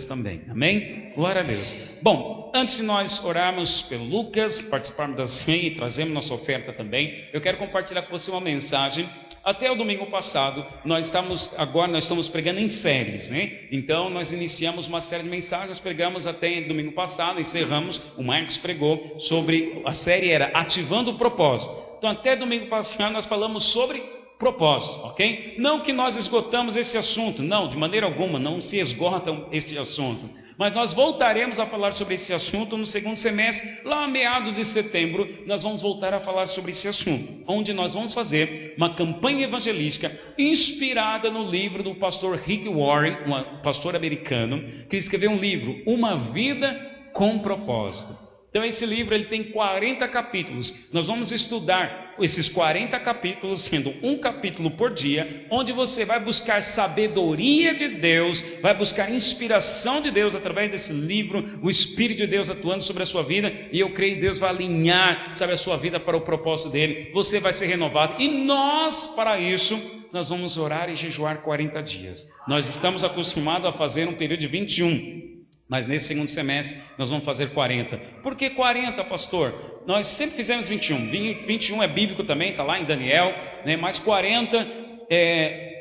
também, amém? Glória a Deus. Bom, antes de nós orarmos pelo Lucas, participarmos da ceia e trazermos nossa oferta também, eu quero compartilhar com você uma mensagem. Até o domingo passado, nós estamos pregando em séries, né? Então nós iniciamos uma série de mensagens, pregamos até domingo passado, encerramos, o Marcos pregou sobre, a série era Ativando o Propósito. Então até domingo passado nós falamos sobre propósito, ok? Não que nós esgotamos esse assunto, não, de maneira alguma, não se esgota esse assunto, mas nós voltaremos a falar sobre esse assunto no segundo semestre, lá a meados de setembro, nós vamos voltar a falar sobre esse assunto, onde nós vamos fazer uma campanha evangelística inspirada no livro do pastor Rick Warren, um pastor americano, que escreveu um livro, Uma Vida com Propósito. Então esse livro ele tem 40 capítulos, nós vamos estudar esses 40 capítulos, sendo um capítulo por dia, onde você vai buscar sabedoria de Deus, vai buscar inspiração de Deus através desse livro, o Espírito de Deus atuando sobre a sua vida, e eu creio que Deus vai alinhar, sabe, a sua vida para o propósito dele, você vai ser renovado, e nós, para isso, nós vamos orar e jejuar 40 dias, nós estamos acostumados a fazer um período de 21, mas nesse segundo semestre nós vamos fazer 40. Por que 40, pastor? Nós sempre fizemos 21. 21 é bíblico também, está lá em Daniel, né? Mas 40,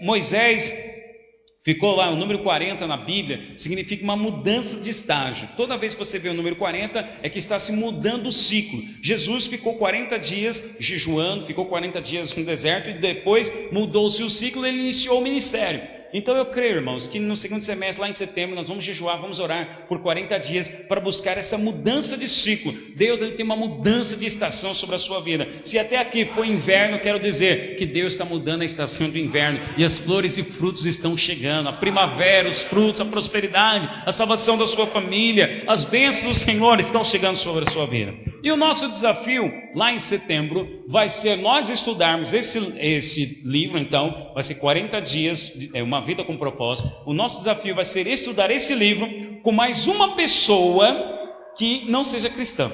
Moisés ficou lá, o número 40 na Bíblia significa uma mudança de estágio. Toda vez que você vê o número 40 é que está se mudando o ciclo. Jesus ficou 40 dias jejuando, ficou 40 dias no deserto e depois mudou-se o ciclo e ele iniciou o ministério. Então eu creio, irmãos, que no segundo semestre, lá em setembro, nós vamos jejuar, vamos orar por 40 dias para buscar essa mudança de ciclo. Deus ele tem uma mudança de estação sobre a sua vida. Se até aqui foi inverno, quero dizer que Deus está mudando a estação do inverno e as flores e frutos estão chegando, a primavera, os frutos, a prosperidade, a salvação da sua família, as bênçãos do Senhor estão chegando sobre a sua vida. E o nosso desafio, lá em setembro, vai ser nós estudarmos esse livro, então, vai ser 40 dias, uma vida com propósito. O nosso desafio vai ser estudar esse livro com mais uma pessoa que não seja cristã,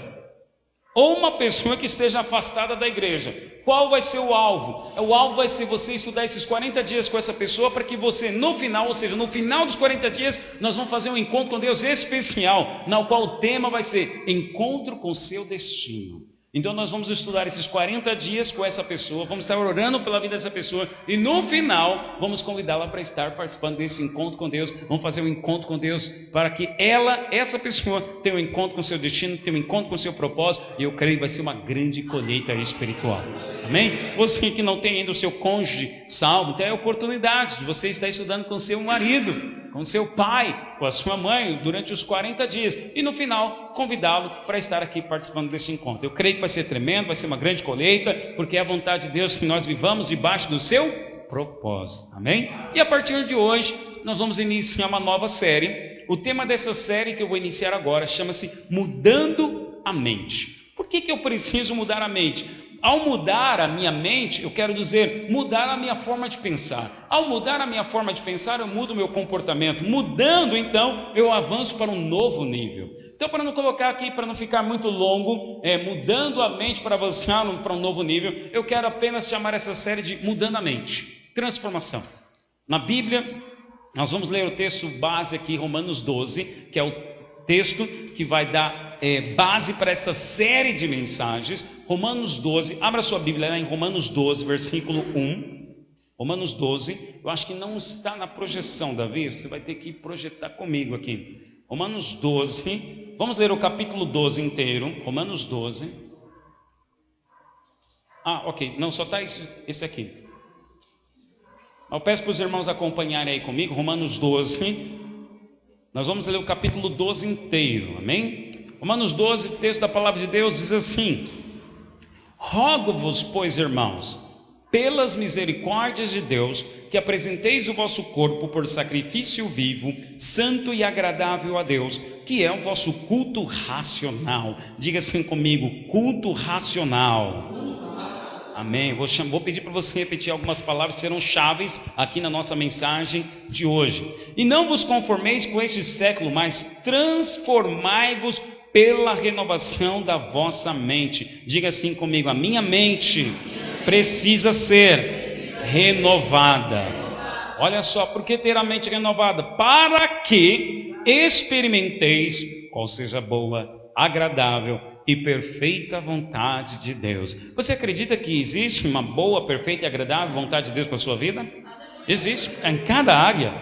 ou uma pessoa que esteja afastada da igreja. Qual vai ser o alvo? O alvo vai ser você estudar esses 40 dias com essa pessoa, para que você no final, ou seja, no final dos 40 dias, nós vamos fazer um encontro com Deus especial, na qual o tema vai ser Encontro com seu Destino. Então nós vamos estudar esses 40 dias com essa pessoa, vamos estar orando pela vida dessa pessoa e no final vamos convidá-la para estar participando desse encontro com Deus. Vamos fazer um encontro com Deus para que essa pessoa tenha um encontro com seu destino, tenha um encontro com seu propósito, e eu creio que vai ser uma grande colheita espiritual. Amém? Você que não tem ainda o seu cônjuge salvo, tem a oportunidade de você estar estudando com seu marido, com seu pai, com a sua mãe durante os 40 dias e no final convidá-lo para estar aqui participando desse encontro. Eu creio que vai ser tremendo, vai ser uma grande colheita, porque é a vontade de Deus que nós vivamos debaixo do seu propósito. Amém? E a partir de hoje nós vamos iniciar uma nova série. O tema dessa série que eu vou iniciar agora chama-se Mudando a Mente. Por que eu preciso mudar a mente? Ao mudar a minha mente, eu quero dizer, mudar a minha forma de pensar. Ao mudar a minha forma de pensar, eu mudo o meu comportamento. Mudando, então, eu avanço para um novo nível. Então, para não colocar aqui, para não ficar muito longo, mudando a mente para avançar para um novo nível, eu quero apenas chamar essa série de Mudando a Mente. Transformação. Na Bíblia, nós vamos ler o texto base aqui, Romanos 12, que é o texto que vai dar base para essa série de mensagens. Romanos 12, abra sua Bíblia lá em Romanos 12, versículo 1. Romanos 12, eu acho que não está na projeção, Davi, você vai ter que projetar comigo aqui. Romanos 12, vamos ler o capítulo 12 inteiro, Romanos 12. Ok, não, só está esse aqui. Eu peço para os irmãos acompanharem aí comigo, Romanos 12, nós vamos ler o capítulo 12 inteiro, amém? Romanos 12, o texto da palavra de Deus diz assim: Rogo-vos, pois, irmãos, pelas misericórdias de Deus, que apresenteis o vosso corpo por sacrifício vivo, santo e agradável a Deus, que é o vosso culto racional. Diga assim comigo, culto racional. Amém. Vou pedir para você repetir algumas palavras que serão chaves aqui na nossa mensagem de hoje. E não vos conformeis com este século, mas transformai-vos pela renovação da vossa mente. Diga assim comigo, a minha mente precisa ser renovada. Olha só, por que ter a mente renovada? Para que experimenteis qual seja a boa, agradável e perfeita vontade de Deus. Você acredita que existe uma boa, perfeita e agradável vontade de Deus para a sua vida? Existe, em cada área,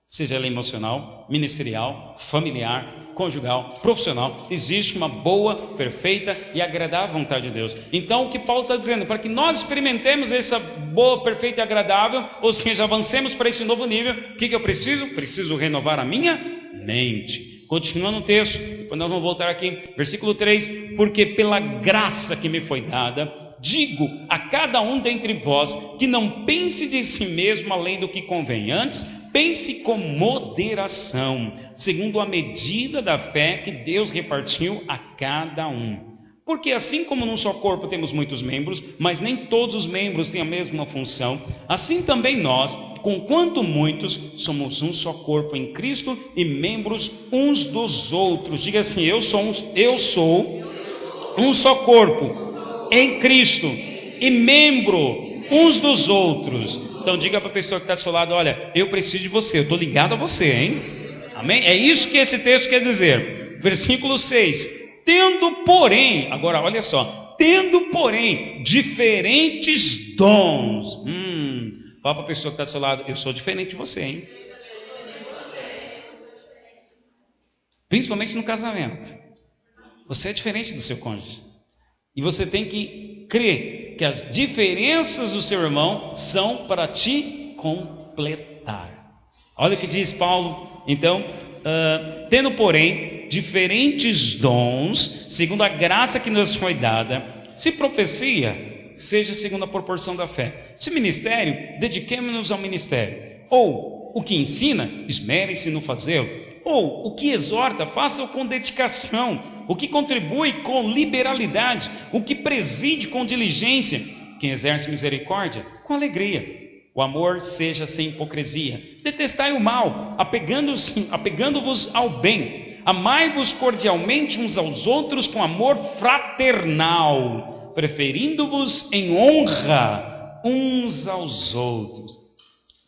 seja ela emocional, ministerial, familiar, conjugal, profissional, existe uma boa, perfeita e agradável vontade de Deus. Então o que Paulo está dizendo, para que nós experimentemos essa boa, perfeita e agradável, ou seja, avancemos para esse novo nível, o que eu preciso? Preciso renovar a minha mente. Continuando o texto, depois nós vamos voltar aqui, versículo 3, porque pela graça que me foi dada, digo a cada um dentre vós, que não pense de si mesmo além do que convém, antes pense com moderação, segundo a medida da fé que Deus repartiu a cada um. Porque assim como num só corpo temos muitos membros, mas nem todos os membros têm a mesma função, assim também nós, conquanto muitos, somos um só corpo em Cristo e membros uns dos outros. Diga assim: eu sou um só corpo em Cristo e membro uns dos outros. Então diga para a pessoa que está do seu lado: olha, eu preciso de você, eu estou ligado a você, hein? Amém? É isso que esse texto quer dizer. Versículo 6. Tendo porém, agora olha só, tendo porém diferentes dons. Fala para a pessoa que está do seu lado: eu sou diferente de você, hein? Principalmente no casamento. Você é diferente do seu cônjuge. E você tem que crer que as diferenças do seu irmão são para te completar. Olha o que diz Paulo, então, tendo porém diferentes dons, segundo a graça que nos foi dada, se profecia, seja segundo a proporção da fé. Se ministério, dediquemo-nos ao ministério. Ou o que ensina, esmere-se no fazê-lo. Ou o que exorta, faça-o com dedicação. O que contribui com liberalidade. O que preside com diligência. Quem exerce misericórdia, com alegria. O amor seja sem hipocrisia. Detestai o mal, apegando-vos ao bem. Amai-vos cordialmente uns aos outros com amor fraternal, preferindo-vos em honra uns aos outros.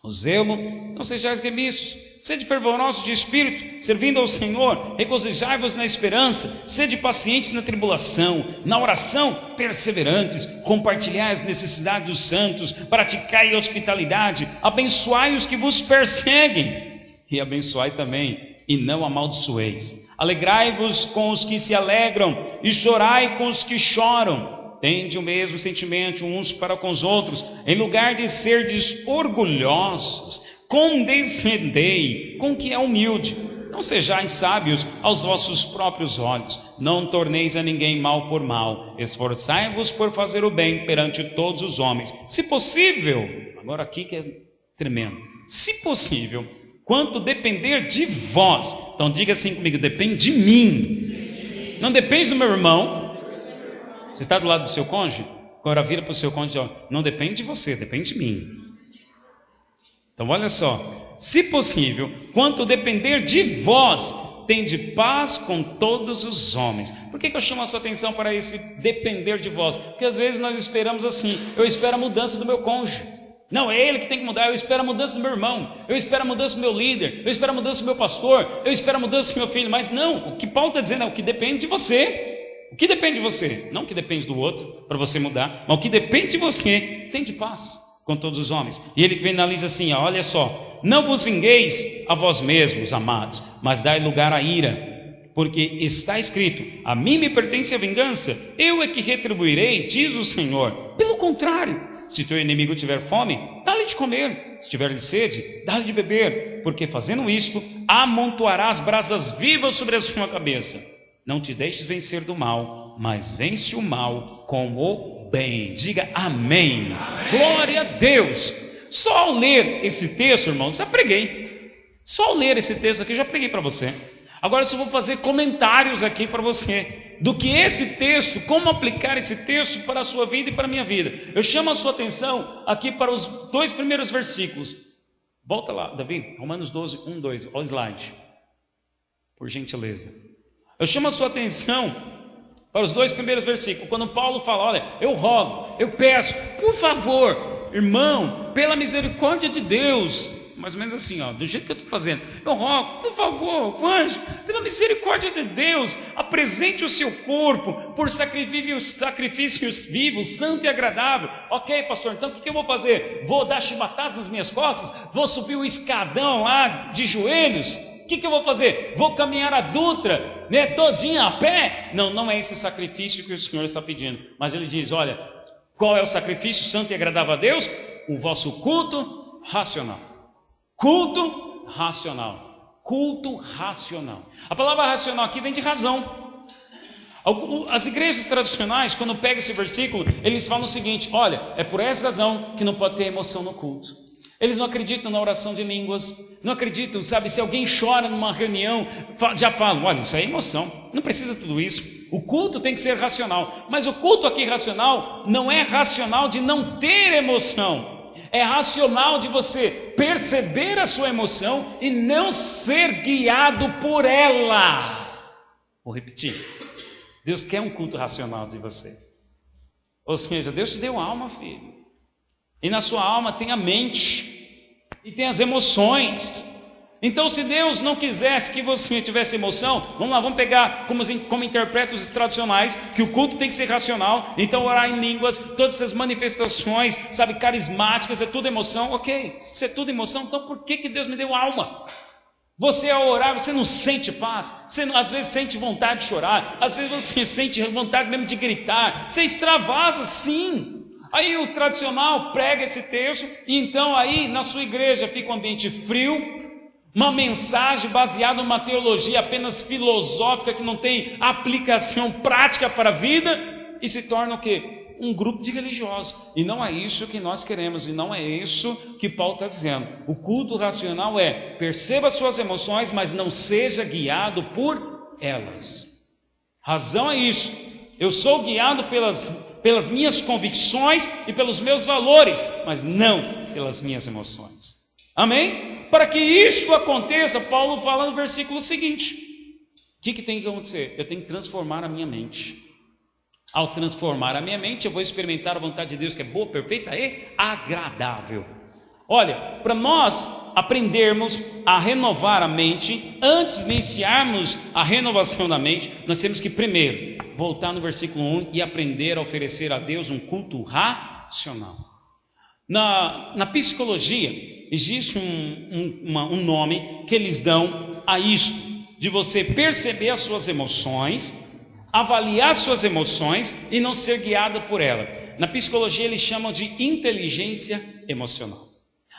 O zelo, não sejais remissos, sede fervorosos de espírito, servindo ao Senhor, regozijai-vos na esperança, sede pacientes na tribulação, na oração perseverantes, compartilhai as necessidades dos santos, praticai a hospitalidade, abençoai os que vos perseguem, e abençoai também, e não amaldiçoeis. Alegrai-vos com os que se alegram, e chorai com os que choram. Tende o mesmo sentimento uns para com os outros, em lugar de serdes orgulhosos, condescendei com o que é humilde. Não sejais sábios aos vossos próprios olhos, não torneis a ninguém mal por mal, esforçai-vos por fazer o bem perante todos os homens, se possível. Agora aqui que é tremendo. Se possível, quanto depender de vós. Então diga assim comigo: depende de mim. Não depende do meu irmão. Você está do lado do seu cônjuge? Agora vira para o seu cônjuge: ó, não depende de você, depende de mim. Então olha só, se possível, quanto depender de vós, tende paz com todos os homens. Por que eu chamo a sua atenção para esse depender de vós? Porque às vezes nós esperamos assim: eu espero a mudança do meu cônjuge. Não, é ele que tem que mudar. Eu espero a mudança do meu irmão, eu espero a mudança do meu líder, eu espero a mudança do meu pastor, eu espero a mudança do meu filho. Mas não, o que Paulo está dizendo é o que depende de você. O que depende de você, não o que depende do outro para você mudar, mas o que depende de você, tem de paz com todos os homens. E ele finaliza assim: ó, olha só, não vos vingueis a vós mesmos, amados, mas dai lugar à ira, porque está escrito: a mim me pertence a vingança, eu é que retribuirei, diz o Senhor. Pelo contrário, se teu inimigo tiver fome, dá-lhe de comer, se tiver sede, dá-lhe de beber, porque fazendo isto, amontoarás brasas vivas sobre a sua cabeça. Não te deixes vencer do mal, mas vence o mal com o bem. Diga amém. Amém. Glória a Deus. Só ao ler esse texto, irmãos, já preguei. Só ao ler esse texto aqui, já preguei para você. Agora eu só vou fazer comentários aqui para você, do que esse texto, como aplicar esse texto para a sua vida e para a minha vida. Eu chamo a sua atenção aqui para os 2 primeiros versículos. Volta lá, Davi, Romanos 12, 1, 2, olha o slide, por gentileza. Eu chamo a sua atenção para os 2 primeiros versículos, quando Paulo fala: olha, eu rogo, eu peço, por favor, irmão, pela misericórdia de Deus, mais ou menos assim, ó, do jeito que eu estou fazendo. Eu rogo, por favor, anjo, pela misericórdia de Deus, apresente o seu corpo por sacrifícios vivos, santo e agradável. Ok, pastor, então o que eu vou fazer? Vou dar chibatadas nas minhas costas? Vou subir o escadão lá de joelhos? O que eu vou fazer? Vou caminhar a Dutra, né, todinha a pé? Não, não é esse sacrifício que o Senhor está pedindo. Mas Ele diz, olha, qual é o sacrifício santo e agradável a Deus? O vosso culto racional. Culto racional. Culto racional. A palavra racional aqui vem de razão. As igrejas tradicionais, quando pegam esse versículo, eles falam o seguinte, olha, é por essa razão que não pode ter emoção no culto. Eles não acreditam na oração de línguas, não acreditam, sabe, se alguém chora numa reunião, já falam, olha, isso é emoção, não precisa de tudo isso. O culto tem que ser racional, mas o culto aqui racional não é racional de não ter emoção, é racional de você perceber a sua emoção e não ser guiado por ela. Vou repetir, Deus quer um culto racional de você, ou seja, Deus te deu alma, filho. E na sua alma tem a mente e tem as emoções. Então, se Deus não quisesse que você tivesse emoção, vamos lá, vamos pegar como interpretam os tradicionais, que o culto tem que ser racional, então orar em línguas, todas essas manifestações, sabe, carismáticas, é tudo emoção. Ok, isso é tudo emoção, então por que Deus me deu alma? Você ao orar, você não sente paz, você às vezes sente vontade de chorar, às vezes você sente vontade mesmo de gritar, você extravasa sim. Aí o tradicional prega esse texto, e então aí na sua igreja fica um ambiente frio, uma mensagem baseada numa teologia apenas filosófica que não tem aplicação prática para a vida, e se torna o quê? Um grupo de religiosos. E não é isso que nós queremos, e não é isso que Paulo está dizendo. O culto racional é, perceba suas emoções, mas não seja guiado por elas. Razão é isso, eu sou guiado pelas minhas convicções e pelos meus valores, mas não pelas minhas emoções. Amém? Para que isso aconteça, Paulo fala no versículo seguinte, o que tem que acontecer? Eu tenho que transformar a minha mente. Ao transformar a minha mente, eu vou experimentar a vontade de Deus, que é boa, perfeita e agradável. Olha, para nós aprendermos a renovar a mente, antes de iniciarmos a renovação da mente, nós temos que primeiro voltar no versículo 1 e aprender a oferecer a Deus um culto racional. Na psicologia existe um nome que eles dão a isto, de você perceber as suas emoções, avaliar suas emoções e não ser guiado por ela. Na psicologia eles chamam de inteligência emocional.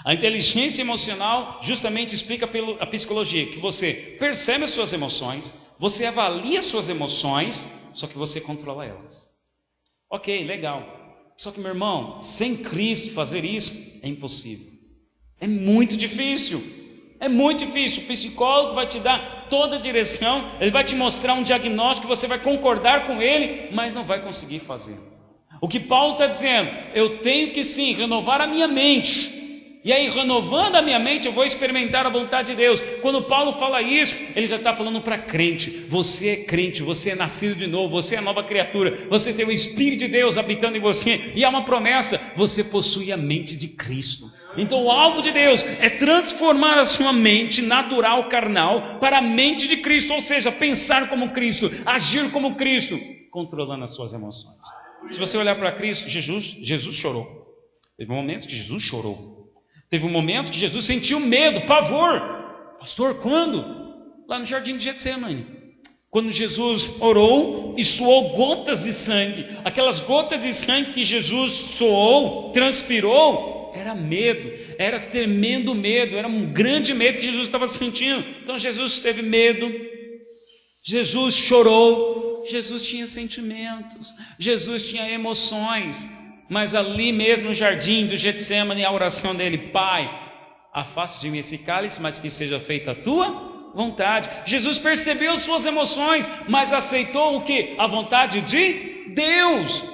A inteligência emocional justamente explica pela psicologia que você percebe as suas emoções, você avalia as suas emoções, só que você controla elas. Ok, legal. Só que, meu irmão, sem Cristo fazer isso é impossível. É muito difícil. É muito difícil. O psicólogo vai te dar toda a direção, ele vai te mostrar um diagnóstico que você vai concordar com ele, mas não vai conseguir fazer. O que Paulo está dizendo, eu tenho que sim renovar a minha mente. E aí, renovando a minha mente, eu vou experimentar a vontade de Deus. Quando Paulo fala isso, ele já está falando para crente. Você é crente, você é nascido de novo, você é nova criatura, você tem o Espírito de Deus habitando em você, e há uma promessa, você possui a mente de Cristo. Então o alvo de Deus é transformar a sua mente natural, carnal, para a mente de Cristo, ou seja, pensar como Cristo, agir como Cristo, controlando as suas emoções. Se você olhar para Cristo, Jesus chorou. Teve um momento que Jesus chorou. Teve um momento que Jesus sentiu medo, pavor. Pastor, quando? Lá no jardim de Getsemane. Quando Jesus orou e suou gotas de sangue. Aquelas gotas de sangue que Jesus suou, transpirou, era medo, era tremendo medo, era um grande medo que Jesus estava sentindo. Então Jesus teve medo, Jesus chorou, Jesus tinha sentimentos, Jesus tinha emoções. Mas ali mesmo no jardim do Getsemane, a oração dele, Pai, afaste de mim esse cálice, mas que seja feita a tua vontade. Jesus percebeu suas emoções, mas aceitou o que? A vontade de Deus.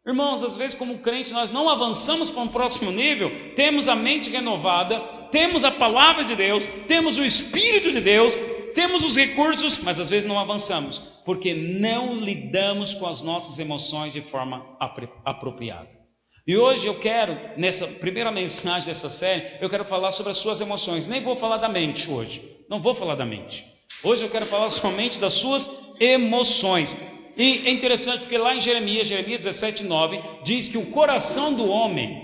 Irmãos, às vezes como crente nós não avançamos para um próximo nível, temos a mente renovada, temos a palavra de Deus, temos o Espírito de Deus, temos os recursos, mas às vezes não avançamos, porque não lidamos com as nossas emoções de forma apropriada. E hoje eu quero, nessa primeira mensagem dessa série, eu quero falar sobre as suas emoções. Nem vou falar da mente hoje, não vou falar da mente. Hoje eu quero falar somente das suas emoções. E é interessante porque lá em Jeremias 17:9, diz que o coração do homem,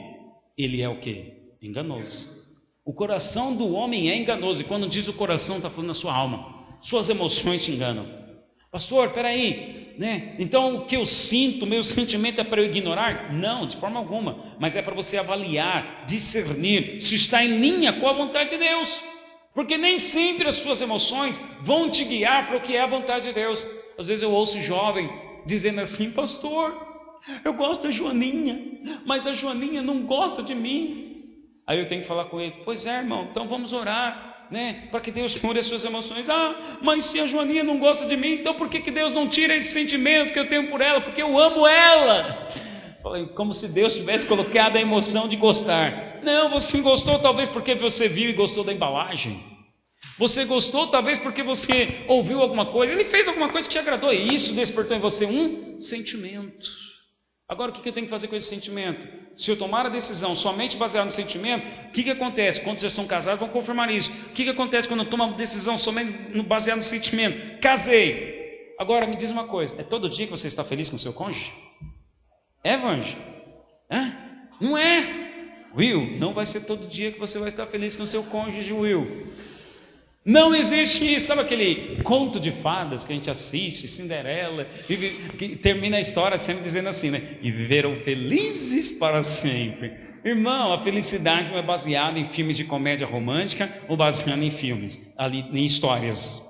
ele é o quê? Enganoso. O coração do homem é enganoso. E quando diz o coração, está falando da sua alma. Suas emoções te enganam. Pastor, peraí, né? Então o que eu sinto, meu sentimento é para eu ignorar? Não, de forma alguma. Mas é para você avaliar, discernir se está em linha com a vontade de Deus. Porque nem sempre as suas emoções vão te guiar para o que é a vontade de Deus. Às vezes eu ouço jovem dizendo assim: pastor, eu gosto da Joaninha, mas a Joaninha não gosta de mim. Aí eu tenho que falar com ele: pois é, irmão, então vamos orar, né, para que Deus cure as suas emoções. Ah, mas se a Joaninha não gosta de mim, então por que Deus não tira esse sentimento que eu tenho por ela? Porque eu amo ela. Como se Deus tivesse colocado a emoção de gostar. Não, você gostou talvez porque você viu e gostou da embalagem. Você gostou talvez porque você ouviu alguma coisa, ele fez alguma coisa que te agradou, e isso despertou em você um sentimento. Agora o que eu tenho que fazer com esse sentimento? Se eu tomar a decisão somente baseada no sentimento, o que acontece? Quando já são casados vão confirmar isso. O que acontece quando eu tomo uma decisão somente baseada no sentimento? Casei. Agora me diz uma coisa: é todo dia que você está feliz com o seu cônjuge? É, Vange? Não é? Will, não vai ser todo dia que você vai estar feliz com o seu cônjuge, Will. Não existe isso. Sabe aquele conto de fadas que a gente assiste, Cinderela, que termina a história sempre dizendo assim, né? E viveram felizes para sempre. Irmão, a felicidade não é baseada em filmes de comédia romântica ou baseada em filmes, ali, em histórias,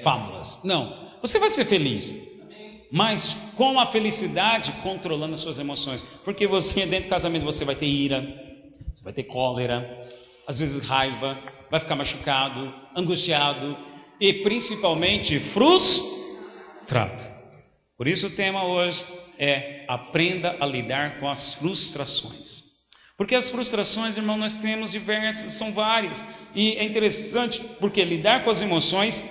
fábulas. Não, você vai ser feliz, mas com a felicidade controlando as suas emoções. Porque você, dentro do casamento, você vai ter ira, você vai ter cólera, às vezes raiva, vai ficar machucado, angustiado e principalmente frustrado. Por isso o tema hoje é: aprenda a lidar com as frustrações. Porque as frustrações, irmão, nós temos diversas, são várias. E é interessante porque lidar com as emoções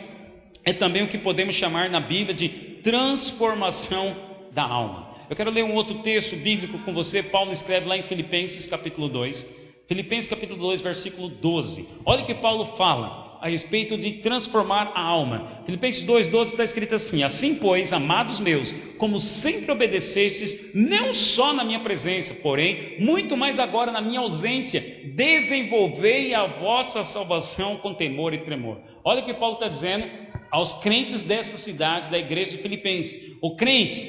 é também o que podemos chamar na Bíblia de transformação da alma. Eu quero ler um outro texto bíblico com você. Paulo escreve lá em Filipenses capítulo 2. Filipenses capítulo 2, versículo 12. Olha o que Paulo fala a respeito de transformar a alma. Filipenses 2:12 está escrito assim: assim pois, amados meus, como sempre obedecestes, não só na minha presença, porém, muito mais agora na minha ausência, desenvolvei a vossa salvação com temor e tremor. Olha o que Paulo está dizendo aos crentes dessa cidade, da igreja de Filipenses: o crentes,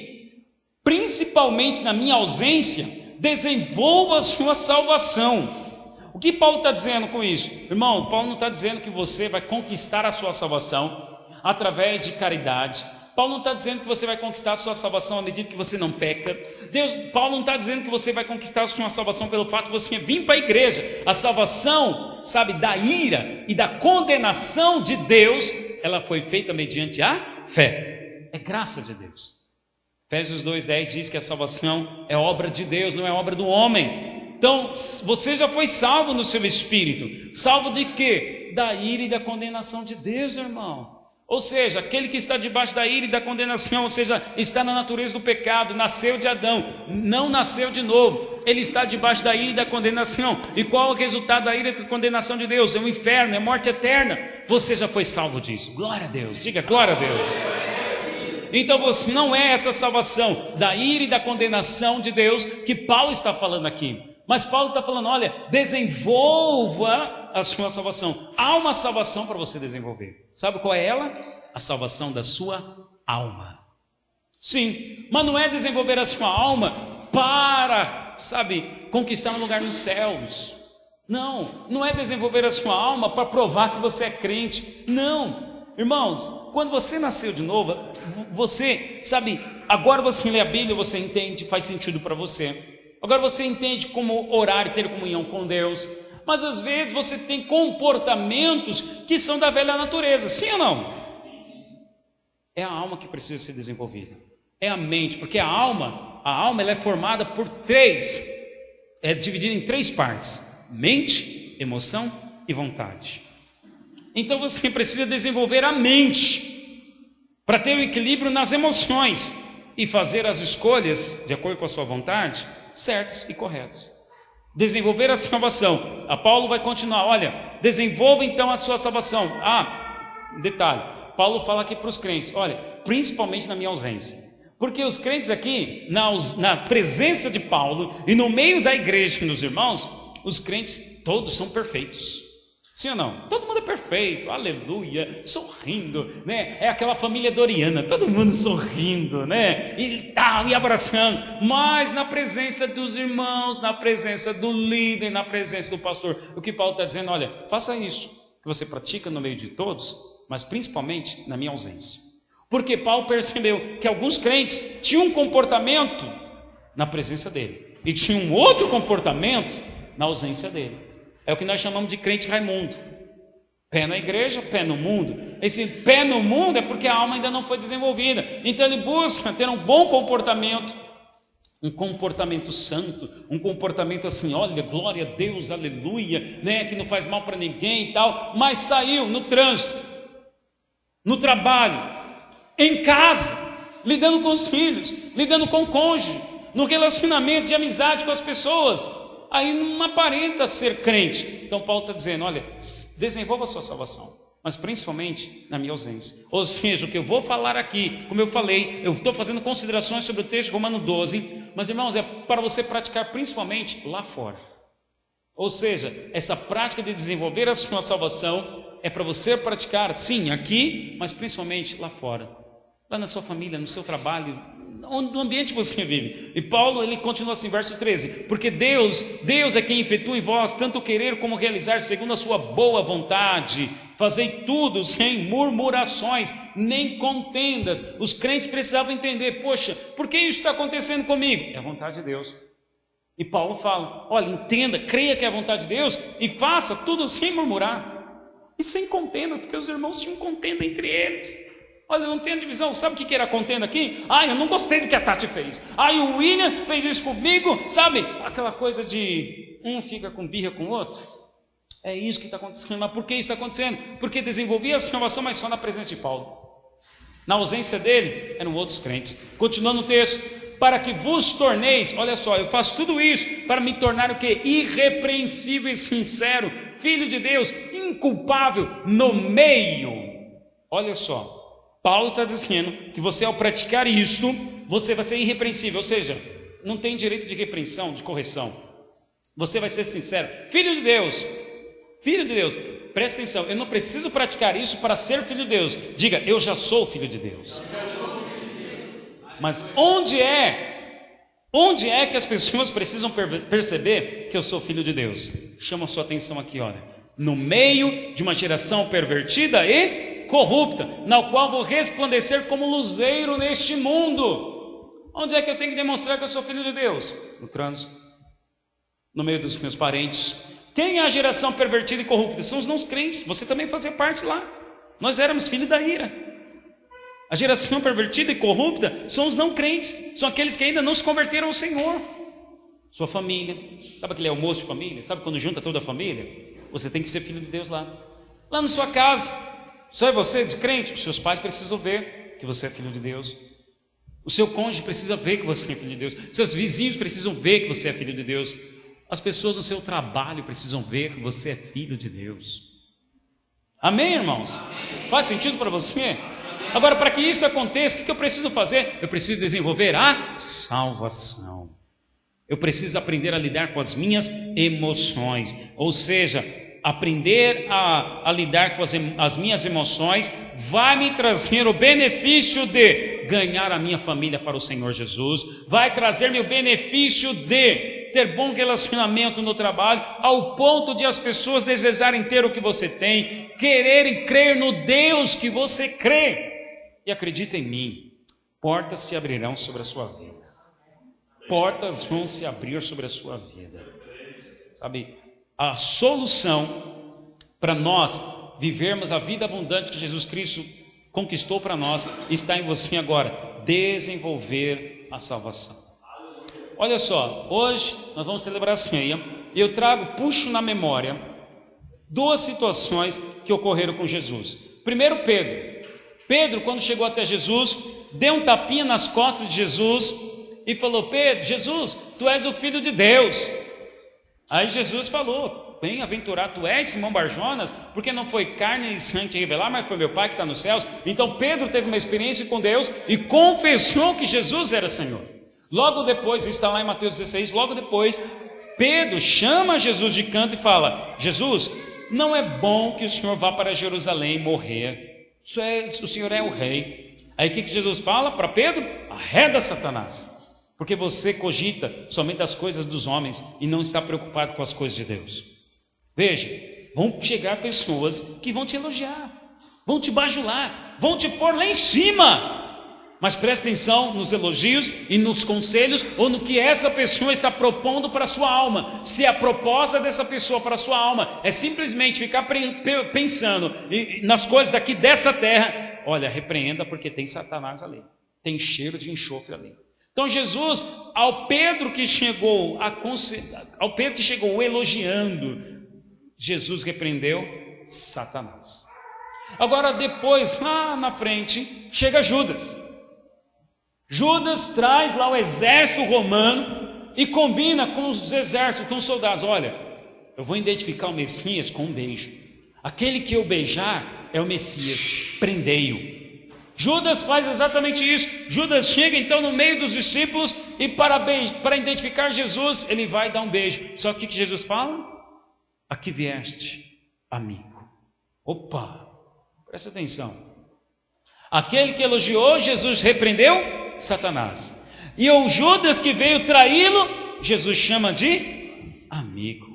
principalmente na minha ausência, desenvolva a sua salvação. O que Paulo está dizendo com isso? Irmão, Paulo não está dizendo que você vai conquistar a sua salvação através de caridade. Paulo não está dizendo que você vai conquistar a sua salvação à medida que você não peca. Paulo não está dizendo que você vai conquistar a sua salvação pelo fato de você vir para a igreja. A salvação, sabe, da ira e da condenação de Deus, ela foi feita mediante a fé. É graça de Deus. Efésios 2:10 diz que a salvação é obra de Deus, não é obra do homem. Então, você já foi salvo no seu espírito. Salvo de quê? Da ira e da condenação de Deus, irmão. Ou seja, aquele que está debaixo da ira e da condenação, ou seja, está na natureza do pecado, nasceu de Adão, não nasceu de novo. Ele está debaixo da ira e da condenação. E qual é o resultado da ira e da condenação de Deus? É o inferno, é morte eterna. Você já foi salvo disso. Glória a Deus. Diga glória a Deus. Então você não é essa salvação da ira e da condenação de Deus que Paulo está falando aqui. Mas Paulo está falando: olha, desenvolva a sua salvação. Há uma salvação para você desenvolver. Sabe qual é ela? A salvação da sua alma. Sim, mas não é desenvolver a sua alma para, sabe, conquistar um lugar nos céus. Não é desenvolver a sua alma para provar que você é crente. Não, irmãos, quando você nasceu de novo, você, sabe, agora você lê a Bíblia, você entende, faz sentido para você. Agora você entende como orar e ter comunhão com Deus. Mas às vezes você tem comportamentos que são da velha natureza. Sim ou não? É a alma que precisa ser desenvolvida. É a mente, porque a alma ela é formada por é dividida em 3 partes: mente, emoção e vontade. Então você precisa desenvolver a mente para ter o equilíbrio nas emoções e fazer as escolhas de acordo com a sua vontade certos e corretos. Desenvolver a salvação. A Paulo vai continuar, olha, desenvolva então a sua salvação. Detalhe, Paulo fala aqui para os crentes, olha, principalmente na minha ausência. Porque os crentes aqui, na presença de Paulo e no meio da igreja e dos irmãos, os crentes todos são perfeitos. Sim ou não? Todo mundo é perfeito, aleluia, sorrindo, né? É aquela família doriana, todo mundo sorrindo, né? E tal, e abraçando. Mas na presença dos irmãos, na presença do líder, na presença do pastor, o que Paulo está dizendo, olha, faça isso que você pratica no meio de todos, mas principalmente na minha ausência. Porque Paulo percebeu que alguns crentes tinham um comportamento na presença dele e tinham um outro comportamento na ausência dele. É o que nós chamamos de crente Raimundo. Pé na igreja, pé no mundo. Esse pé no mundo é porque a alma ainda não foi desenvolvida. Então ele busca ter um bom comportamento, um comportamento santo, um comportamento assim, olha, glória a Deus, aleluia, né, que não faz mal para ninguém e tal, mas saiu no trânsito, no trabalho, em casa, lidando com os filhos, lidando com o cônjuge, no relacionamento de amizade com as pessoas, aí não aparenta ser crente. Então Paulo está dizendo, olha, desenvolva a sua salvação, mas principalmente na minha ausência. Ou seja, o que eu vou falar aqui, como eu falei, eu estou fazendo considerações sobre o texto de Romanos 12, mas irmãos, é para você praticar principalmente lá fora. Ou seja, essa prática de desenvolver a sua salvação é para você praticar, sim, aqui, mas principalmente lá fora, lá na sua família, no seu trabalho, no ambiente que você vive. E Paulo, ele continua assim, verso 13, porque Deus é quem efetua em vós tanto querer como realizar segundo a sua boa vontade. Fazei tudo sem murmurações nem contendas. Os crentes precisavam entender, poxa, por que isso está acontecendo comigo? É a vontade de Deus. E Paulo fala, olha, entenda, creia que é a vontade de Deus e faça tudo sem murmurar e sem contenda, porque os irmãos tinham contenda entre eles. Olha, não tem divisão. Sabe o que era contenda aqui? Eu não gostei do que a Tati fez. O William fez isso comigo. Sabe? Aquela coisa de um fica com birra com o outro. É isso que está acontecendo. Mas por que isso está acontecendo? Porque desenvolvia a salvação, mas só na presença de Paulo. Na ausência dele, eram outros crentes. Continuando o texto. Para que vos torneis, olha só, eu faço tudo isso para me tornar o que? Irrepreensível e sincero, filho de Deus, inculpável no meio. Olha só. Paulo está dizendo que você, ao praticar isso, você vai ser irrepreensível, ou seja, não tem direito de repreensão, de correção. Você vai ser sincero, filho de Deus, presta atenção, eu não preciso praticar isso para ser filho de Deus. Diga, eu já sou filho de Deus. Mas onde é que as pessoas precisam perceber que eu sou filho de Deus? Chama a sua atenção aqui, olha, no meio de uma geração pervertida e corrupta, na qual vou resplandecer como luzeiro neste mundo. Onde é que eu tenho que demonstrar que eu sou filho de Deus? No trânsito, no meio dos meus parentes. Quem é a geração pervertida e corrupta? São os não crentes. Você também fazia parte lá. Nós éramos filhos da ira. A geração pervertida e corrupta são os não crentes, são aqueles que ainda não se converteram ao Senhor. Sua família, sabe aquele almoço de família? Sabe quando junta toda a família? Você tem que ser filho de Deus lá na sua casa. Só é você de crente? Os seus pais precisam ver que você é filho de Deus. O seu cônjuge precisa ver que você é filho de Deus. Seus vizinhos precisam ver que você é filho de Deus. As pessoas no seu trabalho precisam ver que você é filho de Deus. Amém, irmãos? Amém. Faz sentido para você? Agora, para que isso aconteça, o que eu preciso fazer? Eu preciso desenvolver a salvação. Eu preciso aprender a lidar com as minhas emoções. Ou seja, aprender a lidar com as minhas emoções vai me trazer o benefício de ganhar a minha família para o Senhor Jesus, vai trazer-me o benefício de ter bom relacionamento no trabalho, ao ponto de as pessoas desejarem ter o que você tem, quererem crer no Deus que você crê. E acredita em mim, portas se abrirão sobre a sua vida, portas vão se abrir sobre a sua vida, sabe? A solução para nós vivermos a vida abundante que Jesus Cristo conquistou para nós está em você agora, desenvolver a salvação. Olha só, hoje nós vamos celebrar a ceia e eu puxo na memória duas situações que ocorreram com Jesus. Primeiro, Pedro, quando chegou até Jesus, deu um tapinha nas costas de Jesus e falou: Pedro, Jesus, tu és o Filho de Deus. Aí Jesus falou: bem-aventurado tu és, Simão Barjonas, porque não foi carne e sangue te revelar, mas foi meu Pai que está nos céus. Então Pedro teve uma experiência com Deus e confessou que Jesus era Senhor. Logo depois, isso está lá em Mateus 16, logo depois, Pedro chama Jesus de canto e fala: Jesus, não é bom que o Senhor vá para Jerusalém morrer. O Senhor é o rei. Aí o que Jesus fala para Pedro? Arreda, Satanás, porque você cogita somente as coisas dos homens e não está preocupado com as coisas de Deus. Veja, vão chegar pessoas que vão te elogiar, vão te bajular, vão te pôr lá em cima. Mas preste atenção nos elogios e nos conselhos, ou no que essa pessoa está propondo para a sua alma. Se a proposta dessa pessoa para a sua alma é simplesmente ficar pensando nas coisas daqui dessa terra, olha, repreenda, porque tem Satanás ali, tem cheiro de enxofre ali. Então Jesus, ao Pedro que chegou elogiando, Jesus repreendeu Satanás. Agora depois, lá na frente, chega Judas. Judas traz lá o exército romano e combina com os exércitos, com os soldados: olha, eu vou identificar o Messias com um beijo. Aquele que eu beijar é o Messias, prendei-o. Judas faz exatamente isso. Judas chega então no meio dos discípulos e para identificar Jesus, ele vai dar um beijo. Só que o que Jesus fala? Aqui vieste, amigo. Opa, presta atenção. Aquele que elogiou, Jesus repreendeu Satanás. E o Judas que veio traí-lo, Jesus chama de amigo.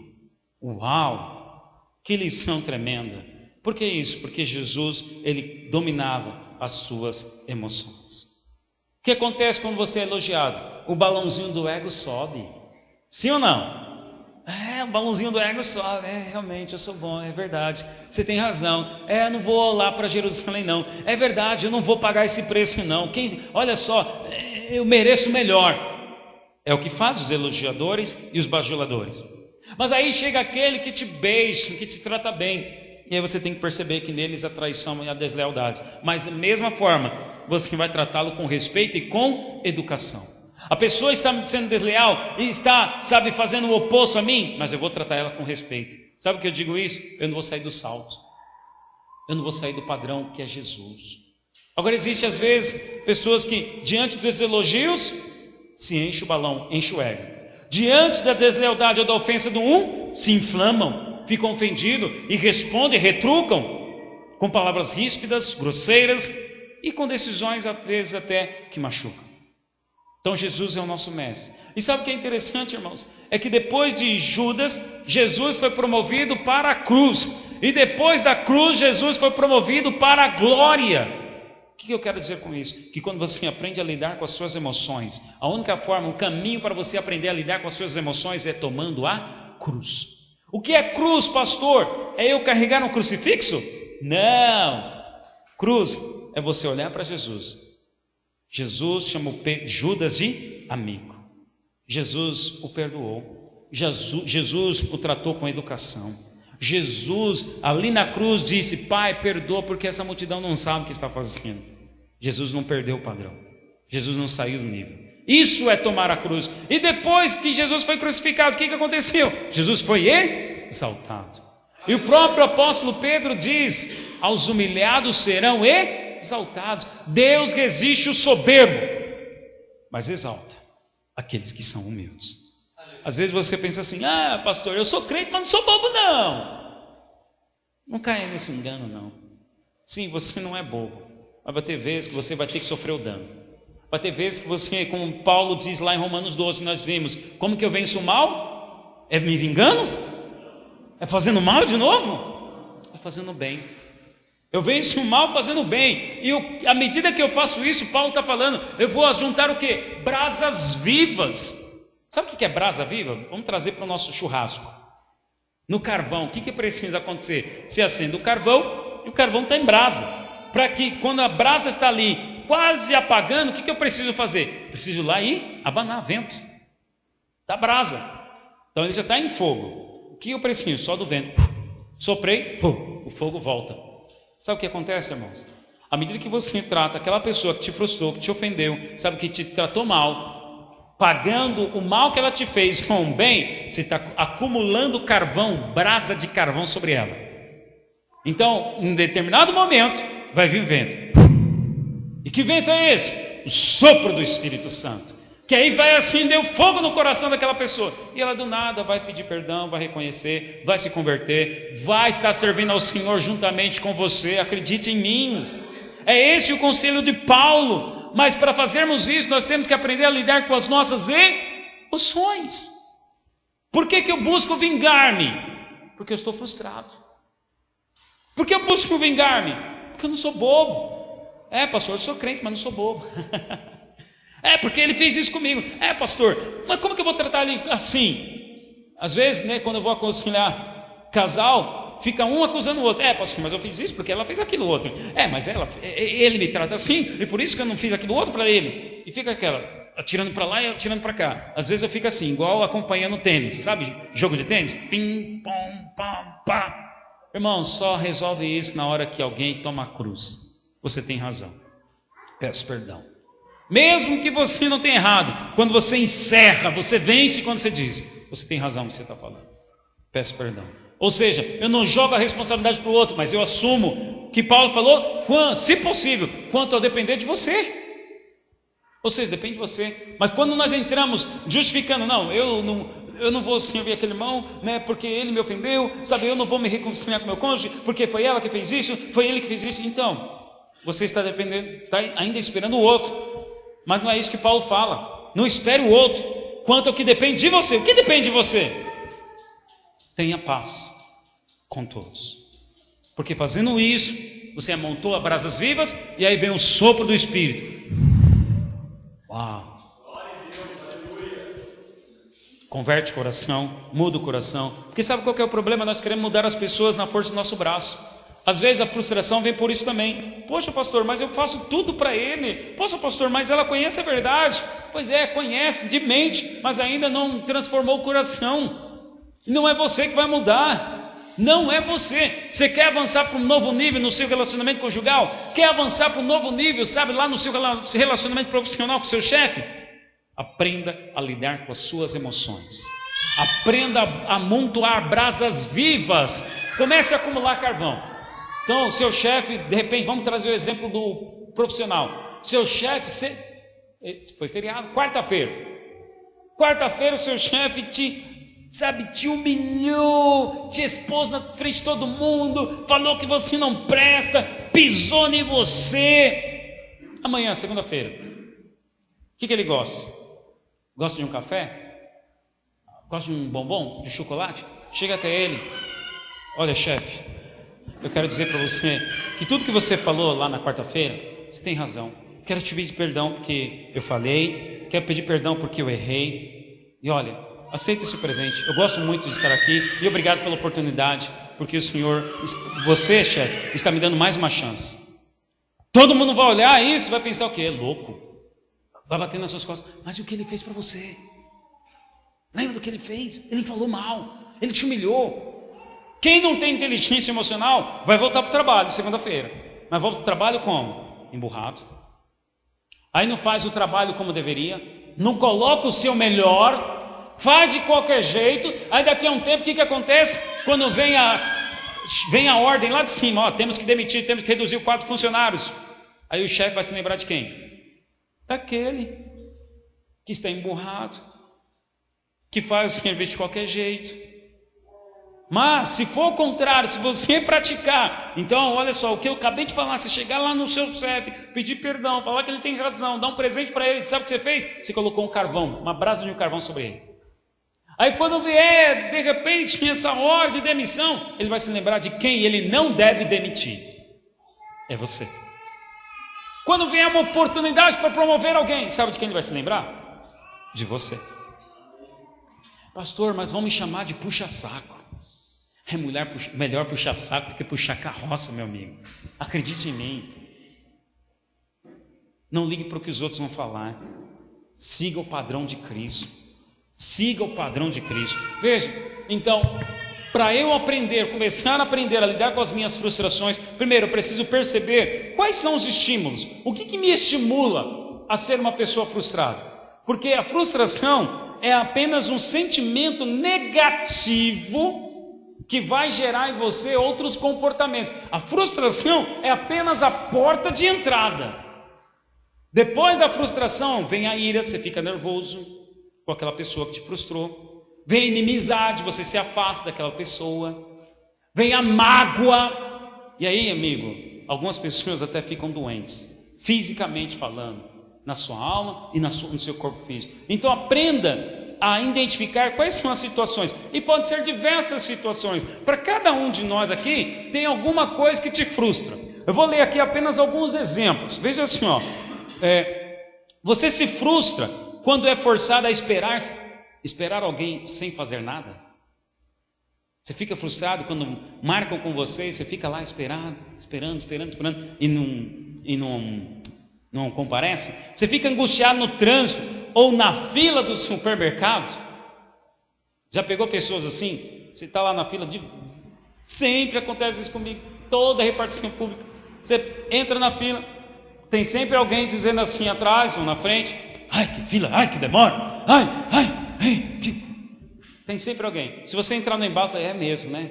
Uau, que lição tremenda. Por que isso? Porque Jesus, ele dominava as suas emoções. O que acontece quando você é elogiado? O balãozinho do ego sobe. Sim ou não? O balãozinho do ego sobe. Realmente, eu sou bom, é verdade. Você tem razão. Eu não vou lá para Jerusalém não. É verdade, eu não vou pagar esse preço não. Olha só, eu mereço melhor. É o que faz os elogiadores e os bajuladores. Mas aí chega aquele que te beija, que te trata bem. E aí você tem que perceber que neles a traição e a deslealdade. Mas da mesma forma, você vai tratá-lo com respeito e com educação. A pessoa está sendo desleal e está, fazendo o oposto a mim, mas eu vou tratar ela com respeito. Sabe o que eu digo isso? Eu não vou sair do salto. Eu não vou sair do padrão que é Jesus. Agora existe às vezes pessoas que diante dos elogios se enche o balão, enche o ego. Diante da deslealdade ou da ofensa do se inflamam, ficam ofendidos e respondem, retrucam com palavras ríspidas, grosseiras e com decisões às vezes até que machucam. Então Jesus é o nosso mestre. E sabe o que é interessante, irmãos? É que depois de Judas, Jesus foi promovido para a cruz. E depois da cruz, Jesus foi promovido para a glória. O que eu quero dizer com isso? Que quando você aprende a lidar com as suas emoções, a única forma, o caminho para você aprender a lidar com as suas emoções é tomando a cruz. O que é cruz, pastor? É eu carregar um crucifixo? Não. Cruz é você olhar para Jesus. Jesus chamou Judas de amigo. Jesus o perdoou. Jesus o tratou com educação. Jesus ali na cruz disse: Pai, perdoa porque essa multidão não sabe o que está fazendo. Jesus não perdeu o padrão. Jesus não saiu do nível. Isso é tomar a cruz. E depois que Jesus foi crucificado, o que aconteceu? Jesus foi exaltado. E o próprio apóstolo Pedro diz: aos humilhados serão exaltados. Deus resiste o soberbo, mas exalta aqueles que são humildes. Às vezes você pensa assim: pastor, eu sou crente, mas não sou bobo não. Não caia nesse engano não. Sim, você não é bobo, mas vai ter vezes que você vai ter que sofrer o dano. Vai ter vezes que você, como Paulo diz lá em Romanos 12, nós vimos: como que eu venço o mal? É me vingando? É fazendo mal de novo? É fazendo bem. Eu venço o mal fazendo bem. E à medida que eu faço isso, Paulo está falando, eu vou juntar o quê? Brasas vivas. Sabe o que é brasa viva? Vamos trazer para o nosso churrasco. No carvão, o que precisa acontecer? Se acende o carvão e o carvão está em brasa. Para que quando a brasa está ali quase apagando, o que eu preciso fazer? Preciso ir lá e abanar vento da brasa. Então ele já está em fogo. O que eu preciso? Só do vento. Soprei, o fogo volta. Sabe o que acontece, irmãos? À medida que você trata aquela pessoa que te frustrou, que te ofendeu, sabe, que te tratou mal, pagando o mal que ela te fez com o bem, você está acumulando carvão, brasa de carvão sobre ela. Então, em determinado momento, vai vir um vento. E que vento é esse? O sopro do Espírito Santo, que aí vai acender o fogo no coração daquela pessoa, e ela do nada vai pedir perdão, vai reconhecer, vai se converter, vai estar servindo ao Senhor juntamente com você. Acredite em mim. É esse o conselho de Paulo. Mas para fazermos isso, nós temos que aprender a lidar com as nossas emoções. Por que eu busco vingar-me? Porque eu estou frustrado. Por que eu busco vingar-me? Porque eu não sou bobo. Pastor, eu sou crente, mas não sou bobo. Porque ele fez isso comigo. Pastor, mas como que eu vou tratar ele assim? Às vezes, né, quando eu vou aconselhar casal, fica um acusando o outro. Pastor, mas eu fiz isso porque ela fez aquilo outro. Mas ele me trata assim, e por isso que eu não fiz aquilo outro para ele. E fica aquela, atirando para lá e atirando para cá. Às vezes eu fico assim, igual acompanhando tênis. Sabe, jogo de tênis? Pim, pom, pam, pá. Irmão, só resolve isso na hora que alguém toma a cruz. Você tem razão. Peço perdão. Mesmo que você não tenha errado, quando você encerra, você vence quando você diz, você tem razão no que você está falando. Peço perdão. Ou seja, eu não jogo a responsabilidade para o outro, mas eu assumo que Paulo falou, se possível, quanto a depender de você. Ou seja, depende de você. Mas quando nós entramos justificando, eu não vou assim ouvir aquele irmão, né, porque ele me ofendeu, sabe, eu não vou me reconciliar com meu cônjuge, porque foi ela que fez isso, foi ele que fez isso. Então, você está ainda esperando o outro. Mas não é isso que Paulo fala. Não espere o outro quanto ao que depende de você. O que depende de você? Tenha paz com todos, porque fazendo isso você amontoa brasas vivas, e aí vem o sopro do Espírito. Uau! Converte o coração, muda o coração. Porque sabe qual que é o problema? Nós queremos mudar as pessoas na força do nosso braço. Às vezes a frustração vem por isso também. Poxa, pastor, mas eu faço tudo para ele. Poxa, pastor, mas ela conhece a verdade. Pois é, conhece de mente, mas ainda não transformou o coração. Não é você que vai mudar. Não é você. Você quer avançar para um novo nível no seu relacionamento conjugal? Quer avançar para um novo nível, sabe, lá no seu relacionamento profissional com o seu chefe? Aprenda a lidar com as suas emoções. Aprenda a amontoar brasas vivas. Comece a acumular carvão. Então, o seu chefe, de repente, vamos trazer o exemplo do profissional. Seu chefe, foi feriado, quarta-feira, o seu chefe te humilhou, te expôs na frente de todo mundo, falou que você não presta, pisou em você. Amanhã, segunda-feira, o que ele gosta? Gosta de um café? Gosta de um bombom, de chocolate? Chega até ele, olha, chefe, eu quero dizer para você que tudo que você falou lá na quarta-feira, você tem razão. Quero te pedir perdão porque eu falei, quero pedir perdão porque eu errei. E olha, aceita esse presente. Eu gosto muito de estar aqui e obrigado pela oportunidade, porque o Senhor, você, chefe, está me dando mais uma chance. Todo mundo vai olhar isso, vai pensar o quê? É louco. Vai bater nas suas costas. Mas e o que ele fez para você? Lembra do que ele fez? Ele falou mal, ele te humilhou. Quem não tem inteligência emocional vai voltar para o trabalho segunda-feira. Mas volta para o trabalho como? Emburrado. Aí não faz o trabalho como deveria, não coloca o seu melhor, faz de qualquer jeito. Aí daqui a um tempo, o que acontece? Quando vem a ordem lá de cima, temos que demitir, temos que reduzir o quadro de funcionários. Aí o chefe vai se lembrar de quem? Daquele que está emburrado, que faz o serviço de qualquer jeito. Mas se for o contrário, se você praticar, então olha só, o que eu acabei de falar, você chegar lá no seu chefe, pedir perdão, falar que ele tem razão, dar um presente para ele, sabe o que você fez? Você colocou um carvão, uma brasa de um carvão sobre ele. Aí quando vier, de repente, essa ordem de demissão, ele vai se lembrar de quem ele não deve demitir. É você. Quando vier uma oportunidade para promover alguém, sabe de quem ele vai se lembrar? De você. Pastor, mas vão me chamar de puxa-saco. É melhor puxar saco do que puxar carroça, meu amigo. Acredite em mim. Não ligue para o que os outros vão falar. Siga o padrão de Cristo. Siga o padrão de Cristo. Veja, então, para eu começar a aprender a lidar com as minhas frustrações, primeiro eu preciso perceber quais são os estímulos. O que me estimula a ser uma pessoa frustrada? Porque a frustração é apenas um sentimento negativo que vai gerar em você outros comportamentos. A frustração é apenas a porta de entrada. Depois da frustração vem a ira, você fica nervoso com aquela pessoa que te frustrou. Vem a inimizade, você se afasta daquela pessoa. Vem a mágoa. E aí, amigo, algumas pessoas até ficam doentes, fisicamente falando, na sua alma e no seu corpo físico. Então aprenda a identificar quais são as situações, e pode ser diversas situações. Para cada um de nós aqui tem alguma coisa que te frustra. Eu vou ler aqui apenas alguns exemplos. Veja assim, você se frustra quando é forçado a esperar alguém sem fazer nada? Você fica frustrado quando marcam com você e você fica lá esperando e não comparece? Você fica angustiado no trânsito ou na fila do supermercado? Já pegou pessoas assim? Você está lá na fila, sempre acontece isso comigo, toda repartição pública. Você entra na fila, tem sempre alguém dizendo assim atrás ou na frente: ai que fila, ai que demora, Tem sempre alguém. Se você entrar no embalo, fala: é mesmo, né?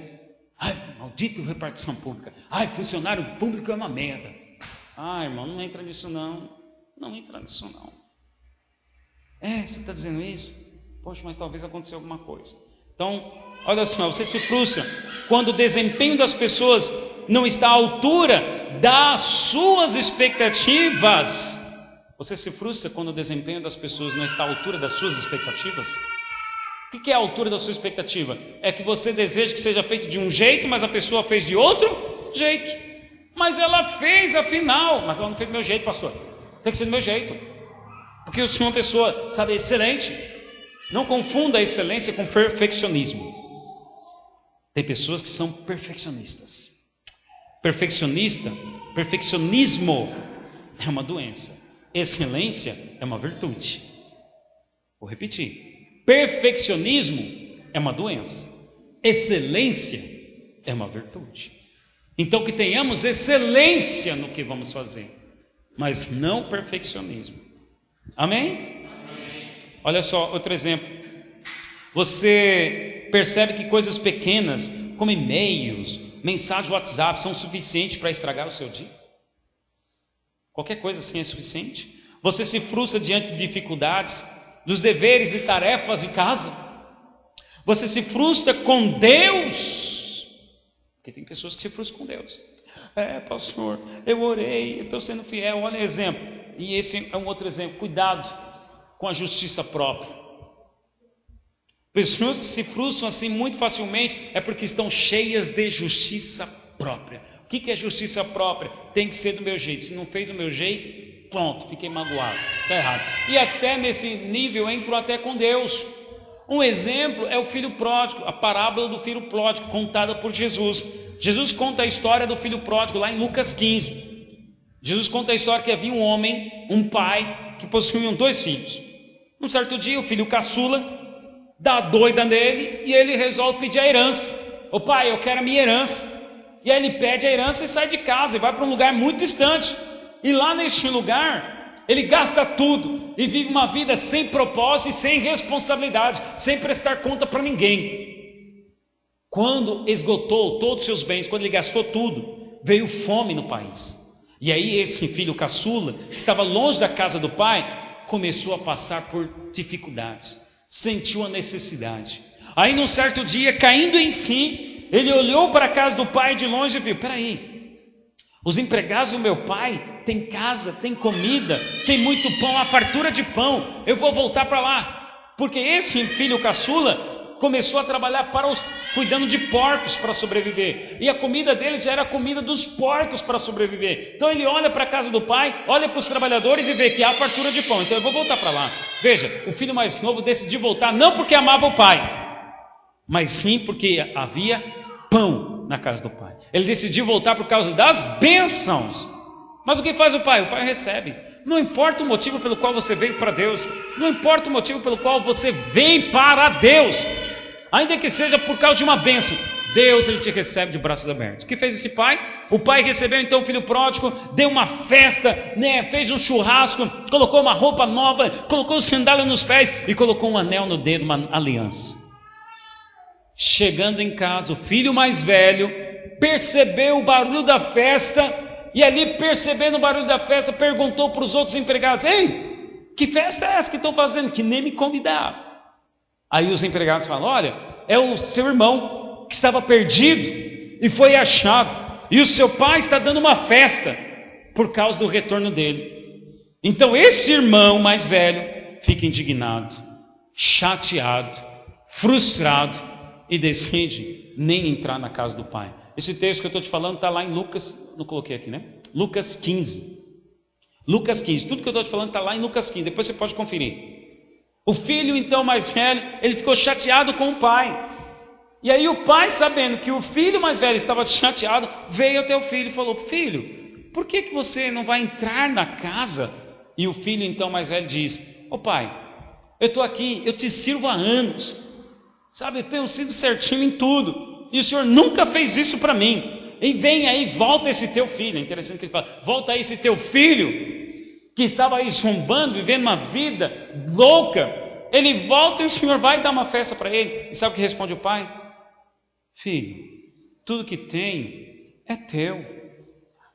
Ai, maldito repartição pública, ai, funcionário público é uma merda. Ah, irmão, não entra nisso não. Não entra nisso não. Você está dizendo isso? Poxa, mas talvez aconteceu alguma coisa. Então, olha só, você se frustra quando o desempenho das pessoas não está à altura das suas expectativas. Você se frustra quando o desempenho das pessoas não está à altura das suas expectativas? O que é a altura da sua expectativa? É que você deseja que seja feito de um jeito, mas a pessoa fez de outro jeito. Mas ela fez afinal, mas ela não fez do meu jeito, pastor. Tem que ser do meu jeito, porque eu sou uma pessoa, sabe, excelente. Não confunda a excelência com perfeccionismo. Tem pessoas que são perfeccionistas. Perfeccionismo é uma doença. Excelência é uma virtude. Vou repetir: perfeccionismo é uma doença, excelência é uma virtude. Então que tenhamos excelência no que vamos fazer, mas não perfeccionismo. Amém? Olha só, outro exemplo. Você percebe que coisas pequenas, como e-mails, mensagens WhatsApp, são suficientes para estragar o seu dia? Qualquer coisa assim é suficiente? Você se frustra diante de dificuldades, dos deveres e tarefas de casa? Você se frustra com Deus? Porque tem pessoas que se frustram com Deus. Pastor, eu orei, eu estou sendo fiel. Olha o exemplo. E esse é um outro exemplo. Cuidado com a justiça própria. Pessoas que se frustram assim muito facilmente é porque estão cheias de justiça própria. O que é justiça própria? Tem que ser do meu jeito. Se não fez do meu jeito, pronto, fiquei magoado, está errado. E até nesse nível entro até com Deus. Um exemplo é o filho pródigo, a parábola do filho pródigo contada por Jesus. Jesus conta a história do filho pródigo lá em Lucas 15. Jesus conta a história que havia um homem, um pai, que possuíam 2 filhos. Um certo dia o filho caçula dá doida nele e ele resolve pedir a herança. Ô pai, eu quero a minha herança. E aí ele pede a herança e sai de casa e vai para um lugar muito distante. E lá neste lugar ele gasta tudo e vive uma vida sem propósito e sem responsabilidade, sem prestar conta para ninguém. Quando esgotou todos os seus bens, quando ele gastou tudo, veio fome no país. E aí esse filho caçula, que estava longe da casa do pai, começou a passar por dificuldades, sentiu a necessidade. Aí num certo dia, caindo em si, ele olhou para a casa do pai de longe e viu: peraí, os empregados do meu pai têm casa, têm comida, tem muito pão, a fartura de pão, eu vou voltar para lá. Porque esse filho caçula começou a trabalhar cuidando de porcos para sobreviver, e a comida dele já era a comida dos porcos para sobreviver. Então ele olha para a casa do pai, olha para os trabalhadores e vê que há fartura de pão, então eu vou voltar para lá. Veja, o filho mais novo decidiu voltar não porque amava o pai, mas sim porque havia pão na casa do pai. Ele decidiu voltar por causa das bênçãos. Mas o que faz o pai? O pai recebe. Não importa o motivo pelo qual você veio para Deus, não importa o motivo pelo qual você vem para Deus, ainda que seja por causa de uma bênção, Deus ele te recebe de braços abertos. O que fez esse pai? O pai recebeu então o filho pródigo, deu uma festa, né? Fez um churrasco, colocou uma roupa nova, colocou sandália nos pés e colocou um anel no dedo, uma aliança. Chegando em casa, o filho mais velho percebeu o barulho da festa e ali, percebendo o barulho da festa, perguntou para os outros empregados: ei, que festa é essa que estão fazendo? Que nem me convidaram. Aí os empregados falam: olha, é o seu irmão que estava perdido e foi achado, e o seu pai está dando uma festa por causa do retorno dele. Então esse irmão mais velho fica indignado, chateado, frustrado e decide nem entrar na casa do pai. Esse texto que eu estou te falando está lá em Lucas, não coloquei aqui, né? Lucas 15. Lucas 15, tudo que eu estou te falando está lá em Lucas 15, depois você pode conferir. O filho então mais velho, ele ficou chateado com o pai. E aí o pai, sabendo que o filho mais velho estava chateado, veio até o filho e falou: filho, por que você não vai entrar na casa? E o filho então mais velho diz: ô pai, eu estou aqui, eu te sirvo há anos, sabe, eu tenho sido certinho em tudo, e o senhor nunca fez isso para mim. E vem aí, volta esse teu filho. É interessante que ele fala: volta aí esse teu filho, que estava aí zombando, vivendo uma vida louca. Ele volta e o senhor vai dar uma festa para ele. E sabe o que responde o pai? Filho, tudo que tem é teu.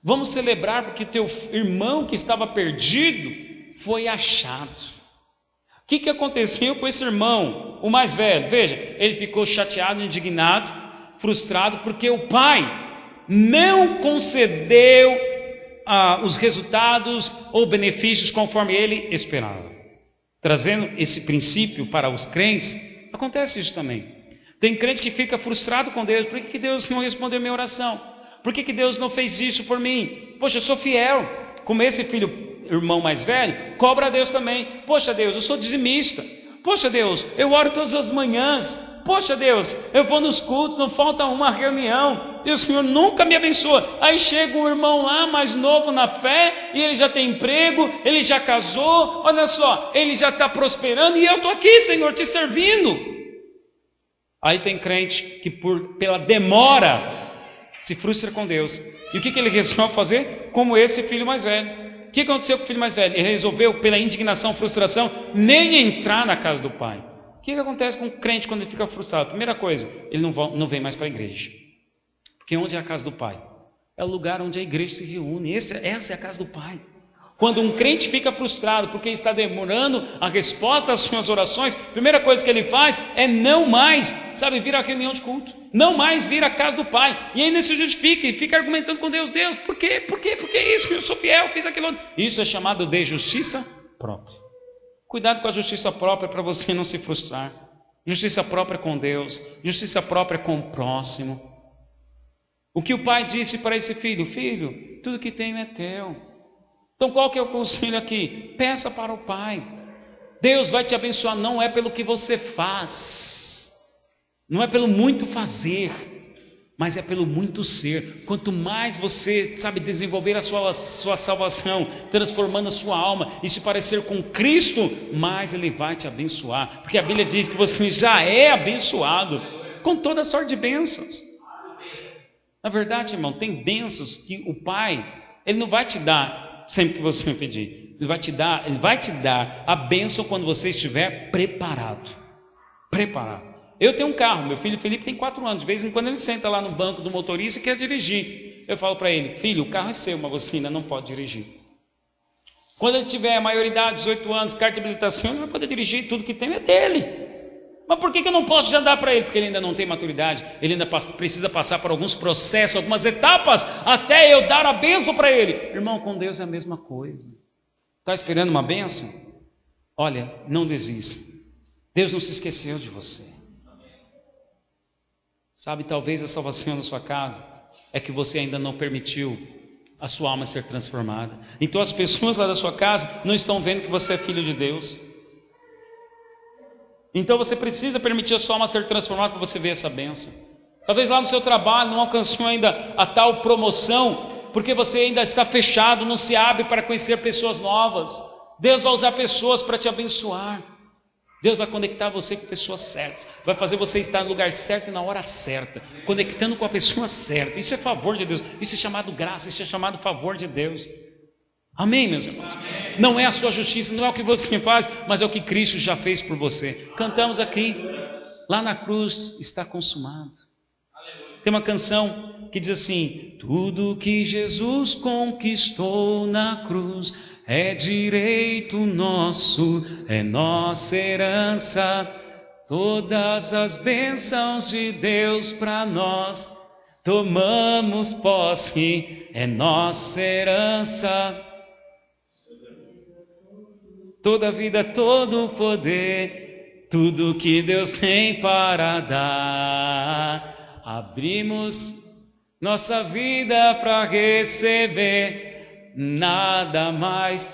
Vamos celebrar porque teu irmão que estava perdido foi achado. O que aconteceu com esse irmão, o mais velho? Veja, ele ficou chateado, indignado, frustrado, porque o pai não concedeu os resultados ou benefícios conforme ele esperava. Trazendo esse princípio para os crentes, acontece isso também. Tem crente que fica frustrado com Deus: por que Deus não respondeu a minha oração? Por que Deus não fez isso por mim? Poxa, eu sou fiel. Como esse filho, irmão mais velho, cobra a Deus também. Poxa Deus, eu sou dizimista. Poxa Deus, eu oro todas as manhãs. Poxa Deus, eu vou nos cultos, não falta uma reunião, e o Senhor nunca me abençoa. Aí chega um irmão lá, mais novo na fé, e ele já tem emprego, ele já casou, olha só, ele já está prosperando, e eu estou aqui, Senhor, te servindo. Aí tem crente que pela demora se frustra com Deus. E o que ele resolve fazer? Como esse filho mais velho. O que aconteceu com o filho mais velho? Ele resolveu, pela indignação, frustração, nem entrar na casa do pai. O que acontece com o crente quando ele fica frustrado? Primeira coisa, ele não vem mais para a igreja. Porque onde é a casa do pai? É o lugar onde a igreja se reúne. Essa é a casa do pai. Quando um crente fica frustrado porque está demorando a resposta às suas orações, a primeira coisa que ele faz é não mais, vir à reunião de culto, não mais vir à casa do pai, e ainda se justifica e fica argumentando com Deus: Deus, por quê? Por que isso? Eu sou fiel, fiz aquilo. Isso é chamado de justiça própria. Cuidado com a justiça própria para você não se frustrar. Justiça própria com Deus, justiça própria com o próximo. O que o pai disse para esse filho: filho, tudo que tenho é teu. Então qual que é o conselho aqui? Peça para o pai. Deus vai te abençoar, não é pelo que você faz, não é pelo muito fazer, mas é pelo muito ser. Quanto mais você desenvolver a sua salvação, transformando a sua alma e se parecer com Cristo, mais Ele vai te abençoar, porque a Bíblia diz que você já é abençoado com toda sorte de bênçãos. Na verdade, irmão, tem bênçãos que o Pai, Ele não vai te dar sempre que você pedir. Ele vai te dar a bênção quando você estiver preparado. Eu tenho um carro, meu filho Felipe tem 4 anos, de vez em quando ele senta lá no banco do motorista e quer dirigir. Eu falo para ele: filho, o carro é seu, mas você ainda não pode dirigir. Quando ele tiver a maioridade, 18 anos, carta de habilitação, ele vai poder dirigir, tudo que tem é dele. Mas por que eu não posso já dar para ele? Porque ele ainda não tem maturidade, ele ainda precisa passar por alguns processos, algumas etapas, até eu dar a bênção para ele. Irmão, com Deus é a mesma coisa. Está esperando uma bênção? Olha, não desista. Deus não se esqueceu de você. Talvez a salvação na sua casa é que você ainda não permitiu a sua alma ser transformada. Então as pessoas lá da sua casa não estão vendo que você é filho de Deus. Então você precisa permitir a sua alma ser transformada para você ver essa bênção. Talvez lá no seu trabalho não alcançou ainda a tal promoção, porque você ainda está fechado, não se abre para conhecer pessoas novas. Deus vai usar pessoas para te abençoar. Deus vai conectar você com pessoas certas, vai fazer você estar no lugar certo e na hora certa, conectando com a pessoa certa. Isso é favor de Deus, isso é chamado graça, isso é chamado favor de Deus. Amém, meus irmãos? Amém. Não é a sua justiça, não é o que você faz, mas é o que Cristo já fez por você. Cantamos aqui, lá na cruz está consumado. Tem uma canção que diz assim: tudo que Jesus conquistou na cruz é direito nosso, é nossa herança. Todas as bênçãos de Deus para nós, tomamos posse, é nossa herança. Toda a vida, todo o poder, tudo que Deus tem para dar, abrimos nossa vida para receber, nada mais.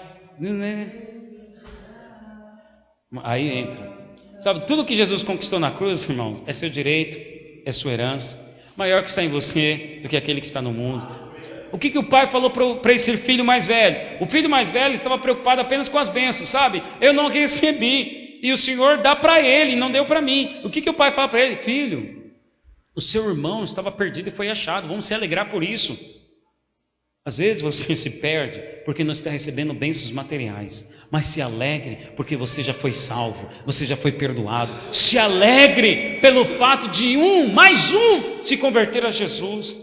Aí entra, sabe, tudo que Jesus conquistou na cruz, irmãos, é seu direito, é sua herança, maior que está em você do que aquele que está no mundo. O que o pai falou para esse filho mais velho? O filho mais velho estava preocupado apenas com as bênçãos, sabe? Eu não recebi, e o Senhor dá para ele, não deu para mim. O que o pai fala para ele? Filho, o seu irmão estava perdido e foi achado, vamos se alegrar por isso. Às vezes você se perde porque não está recebendo bênçãos materiais, mas se alegre porque você já foi salvo, você já foi perdoado. Se alegre pelo fato de mais um se converter a Jesus.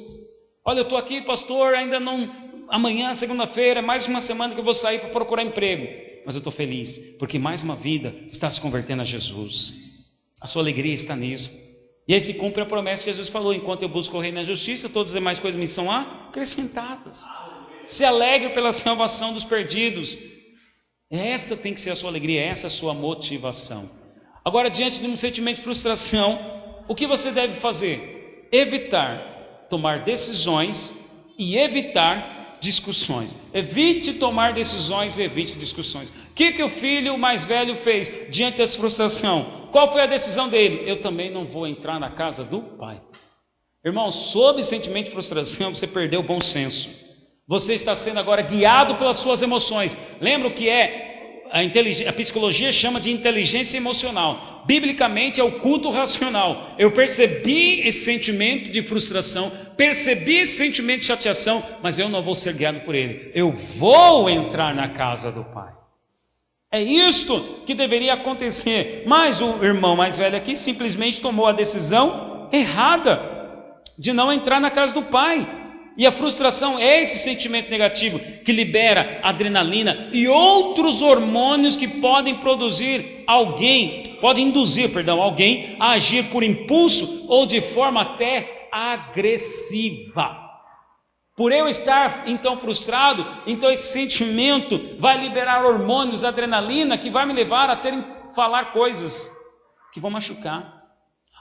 Olha, eu estou aqui, pastor, ainda não, amanhã, segunda-feira, mais uma semana que eu vou sair para procurar emprego, mas eu estou feliz, porque mais uma vida está se convertendo a Jesus. A sua alegria está nisso. E aí se cumpre a promessa que Jesus falou: enquanto eu busco o reino da justiça, todas as demais coisas me são acrescentadas. Se alegre pela salvação dos perdidos. Essa tem que ser a sua alegria, essa é a sua motivação. Agora, diante de um sentimento de frustração, o que você deve fazer? Evitar tomar decisões e evitar discussões. Evite tomar decisões e evite discussões. O que o filho mais velho fez diante dessa frustração? Qual foi a decisão dele? Eu também não vou entrar na casa do pai. Irmão, sob sentimento de frustração, você perdeu o bom senso. Você está sendo agora guiado pelas suas emoções. Lembra o que é? A psicologia chama de inteligência emocional. Biblicamente é o culto racional. Eu percebi esse sentimento de frustração, percebi esse sentimento de chateação, mas eu não vou ser guiado por ele. Eu vou entrar na casa do pai. É isto que deveria acontecer. Mas o irmão mais velho aqui simplesmente tomou a decisão errada de não entrar na casa do pai. E a frustração é esse sentimento negativo que libera adrenalina e outros hormônios que podem induzir alguém a agir por impulso ou de forma até agressiva. Por eu estar então frustrado, então esse sentimento vai liberar hormônios, adrenalina, que vai me levar a falar coisas que vão machucar,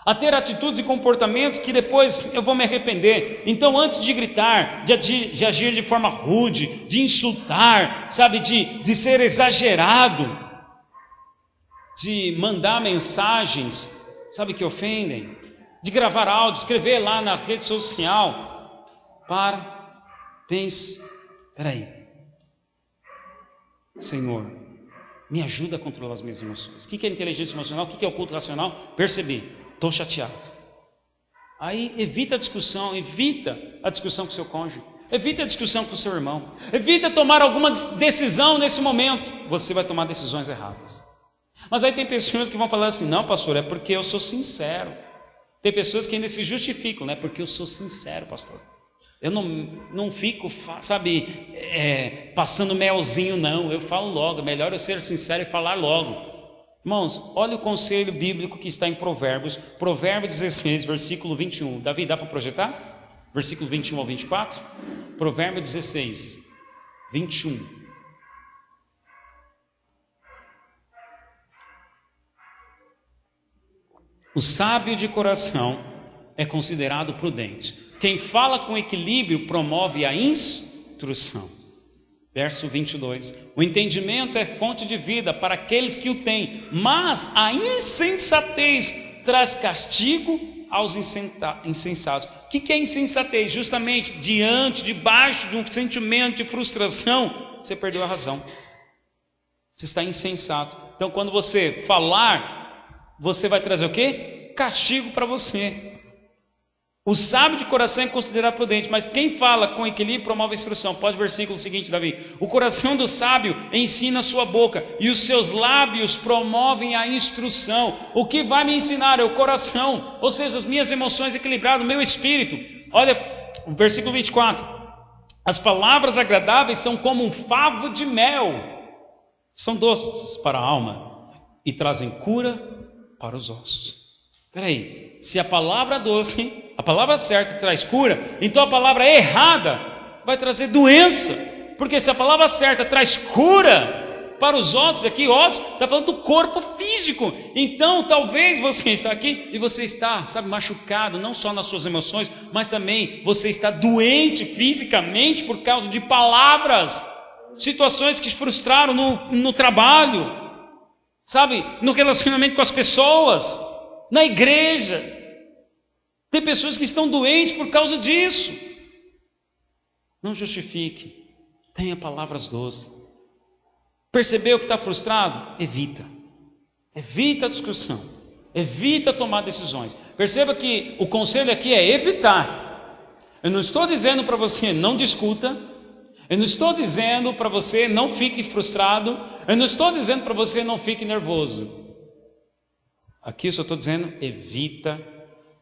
a ter atitudes e comportamentos que depois eu vou me arrepender. Então, antes de gritar, de agir de forma rude, de insultar, sabe, de ser exagerado, de mandar mensagens, sabe, que ofendem, de gravar áudio, escrever lá na rede social, pense, peraí, Senhor, me ajuda a controlar as minhas emoções. O que é inteligência emocional? O que é o culto racional? Percebi, estou chateado. Aí evita a discussão com o seu cônjuge, evita a discussão com o seu irmão, evita tomar alguma decisão nesse momento. Você vai tomar decisões erradas. Mas aí tem pessoas que vão falar assim: não, pastor, é porque eu sou sincero. Tem pessoas que ainda se justificam, né? Porque eu sou sincero, pastor. Eu não fico, sabe, passando melzinho, não. Eu falo logo. É melhor eu ser sincero e falar logo. Irmãos, olha o conselho bíblico que está em Provérbios 16, versículo 21. Davi, dá para projetar? Versículo 21 ao 24. Provérbios 16, 21. O sábio de coração é considerado prudente. Quem fala com equilíbrio promove a instrução. Verso 22. O entendimento é fonte de vida para aqueles que o têm, mas a insensatez traz castigo aos insensatos. O que é insensatez? Justamente debaixo de um sentimento de frustração, você perdeu a razão. Você está insensato. Então, quando você falar, você vai trazer o quê? Castigo para você. O sábio de coração é considerado prudente, mas quem fala com equilíbrio promove a instrução. Pode o versículo seguinte, Davi. O coração do sábio ensina a sua boca, e os seus lábios promovem a instrução. O que vai me ensinar é o coração, ou seja, as minhas emoções equilibradas, o meu espírito. Olha o versículo 24. As palavras agradáveis são como um favo de mel. São doces para a alma e trazem cura para os ossos. Espera aí. Se a palavra doce, a palavra certa traz cura, então a palavra errada vai trazer doença. Porque se a palavra certa traz cura para os ossos, aqui ossos, está falando do corpo físico. Então talvez você está aqui e você está, machucado, não só nas suas emoções, mas também você está doente fisicamente por causa de palavras, situações que te frustraram no trabalho, no relacionamento com as pessoas, na igreja. Tem pessoas que estão doentes por causa disso. Não justifique, tenha palavras doces. Percebeu que está frustrado? Evita a discussão, evita tomar decisões. Perceba que o conselho aqui é evitar. Eu não estou dizendo para você não discuta, eu não estou dizendo para você não fique frustrado, eu não estou dizendo para você não fique nervoso. Aqui eu só estou dizendo, evita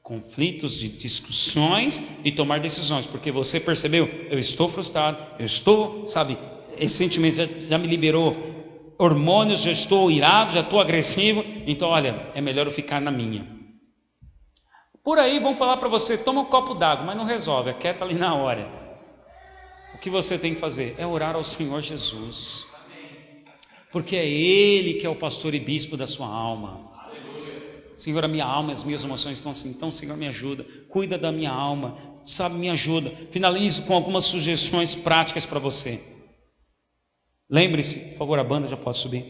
conflitos de discussões e tomar decisões, porque você percebeu, eu estou frustrado, eu estou, esse sentimento já me liberou hormônios, já estou irado, já estou agressivo, então olha, é melhor eu ficar na minha. Por aí vão falar para você, toma um copo d'água, mas não resolve, aquieta ali na hora. O que você tem que fazer é orar ao Senhor Jesus, porque é Ele que é o pastor e bispo da sua alma. Senhor, a minha alma e as minhas emoções estão assim, então Senhor me ajuda, cuida da minha alma, me ajuda. Finalizo com algumas sugestões práticas para você. Lembre-se, por favor, a banda já pode subir.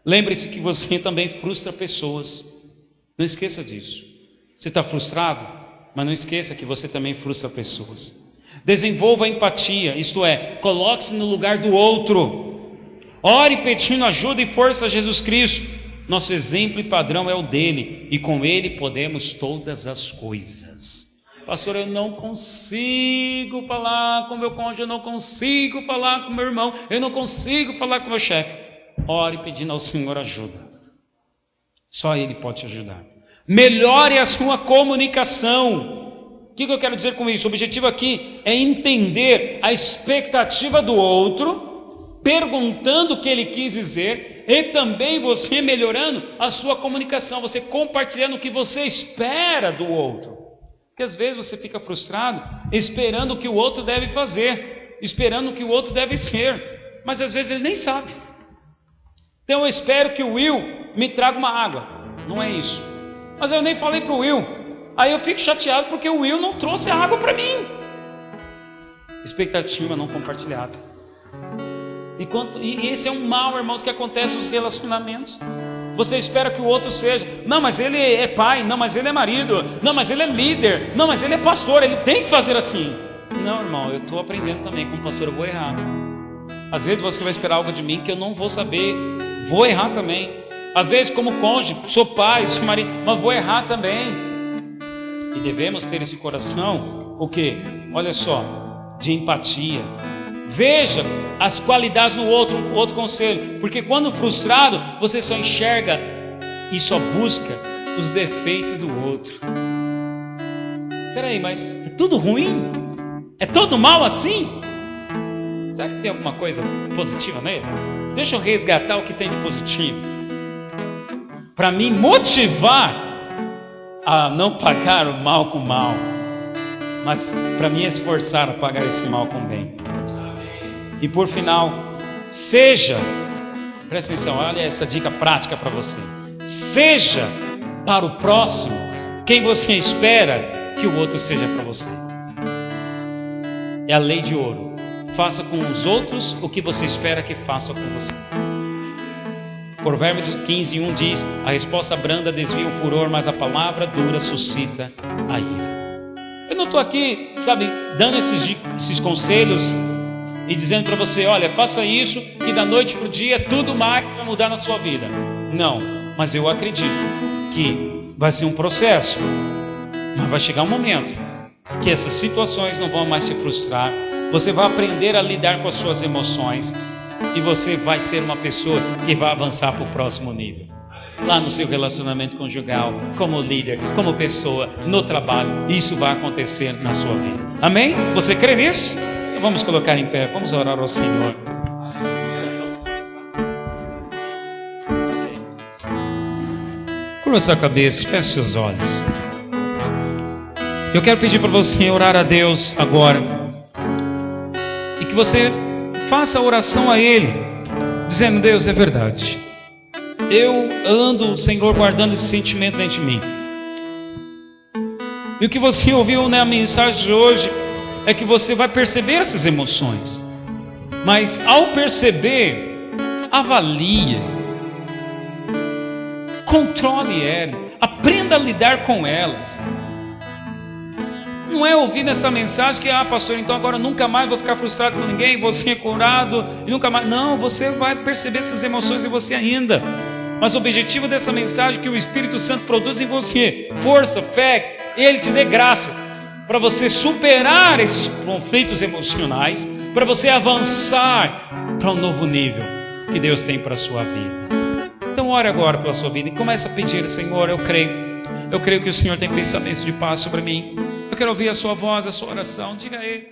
Lembre-se que você também frustra pessoas, não esqueça disso. Você está frustrado, mas não esqueça que você também frustra pessoas. Desenvolva a empatia, isto é, coloque-se no lugar do outro. Ore pedindo ajuda e força a Jesus Cristo. Nosso exemplo e padrão é o dele, e com ele podemos todas as coisas. Pastor, eu não consigo falar com meu cônjuge, eu não consigo falar com meu irmão, eu não consigo falar com meu chefe. Ore pedindo ao Senhor ajuda. Só Ele pode te ajudar. Melhore a sua comunicação. O que eu quero dizer com isso? O objetivo aqui é entender a expectativa do outro, perguntando o que ele quis dizer, e também você melhorando a sua comunicação, você compartilhando o que você espera do outro. Porque às vezes você fica frustrado esperando o que o outro deve fazer, esperando o que o outro deve ser, mas às vezes ele nem sabe. Então eu espero que o Will me traga uma água, não é isso. Mas eu nem falei para o Will, aí eu fico chateado porque o Will não trouxe a água para mim. Expectativa não compartilhada. E esse é um mal, irmãos, que acontece nos relacionamentos. Você espera que o outro seja, não, mas ele é pai, não, mas ele é marido, não, mas ele é líder, não, mas ele é pastor, ele tem que fazer assim. Não, irmão, eu estou aprendendo também, como pastor eu vou errar. Às vezes você vai esperar algo de mim que eu não vou saber, vou errar também. Às vezes como cônjuge, sou pai, sou marido, mas vou errar também. E devemos ter esse coração, o quê? Olha só, de empatia. Veja as qualidades no outro conselho, porque quando frustrado, você só enxerga e só busca os defeitos do outro. Peraí, mas é tudo ruim? É todo mal assim? Será que tem alguma coisa positiva nele? Deixa eu resgatar o que tem de positivo, para me motivar a não pagar o mal com mal, mas para me esforçar a pagar esse mal com bem. E por final, presta atenção, olha essa dica prática para você. Seja para o próximo quem você espera que o outro seja para você. É a lei de ouro. Faça com os outros o que você espera que façam com você. Provérbios 15:1 diz: a resposta branda desvia o furor, mas a palavra dura suscita a ira. Eu não estou aqui, dando esses conselhos e dizendo para você: olha, faça isso, que da noite para o dia tudo mais vai mudar na sua vida. Não, mas eu acredito que vai ser um processo, mas vai chegar um momento que essas situações não vão mais te frustrar. Você vai aprender a lidar com as suas emoções e você vai ser uma pessoa que vai avançar para o próximo nível, lá no seu relacionamento conjugal, como líder, como pessoa, no trabalho. Isso vai acontecer na sua vida. Amém? Você crê nisso? Vamos colocar em pé, vamos orar ao Senhor. Curva sua cabeça, feche seus olhos. Eu quero pedir para você orar a Deus agora, e que você faça a oração a Ele, dizendo: Deus, é verdade, eu ando, Senhor, guardando esse sentimento dentro de mim. E o que você ouviu na mensagem de hoje é que você vai perceber essas emoções, mas ao perceber, avalie, controle elas, aprenda a lidar com elas. Não é ouvir nessa mensagem que: pastor, então agora nunca mais vou ficar frustrado com ninguém, vou ser curado e nunca mais. Não, você vai perceber essas emoções em você ainda. Mas o objetivo dessa mensagem é que o Espírito Santo produz em você força, fé, Ele te dê graça para você superar esses conflitos emocionais, para você avançar para um novo nível que Deus tem para a sua vida. Então ore agora pela sua vida e comece a pedir: Senhor, eu creio que o Senhor tem pensamentos de paz sobre mim. Eu quero ouvir a sua voz, a sua oração. Diga a Ele.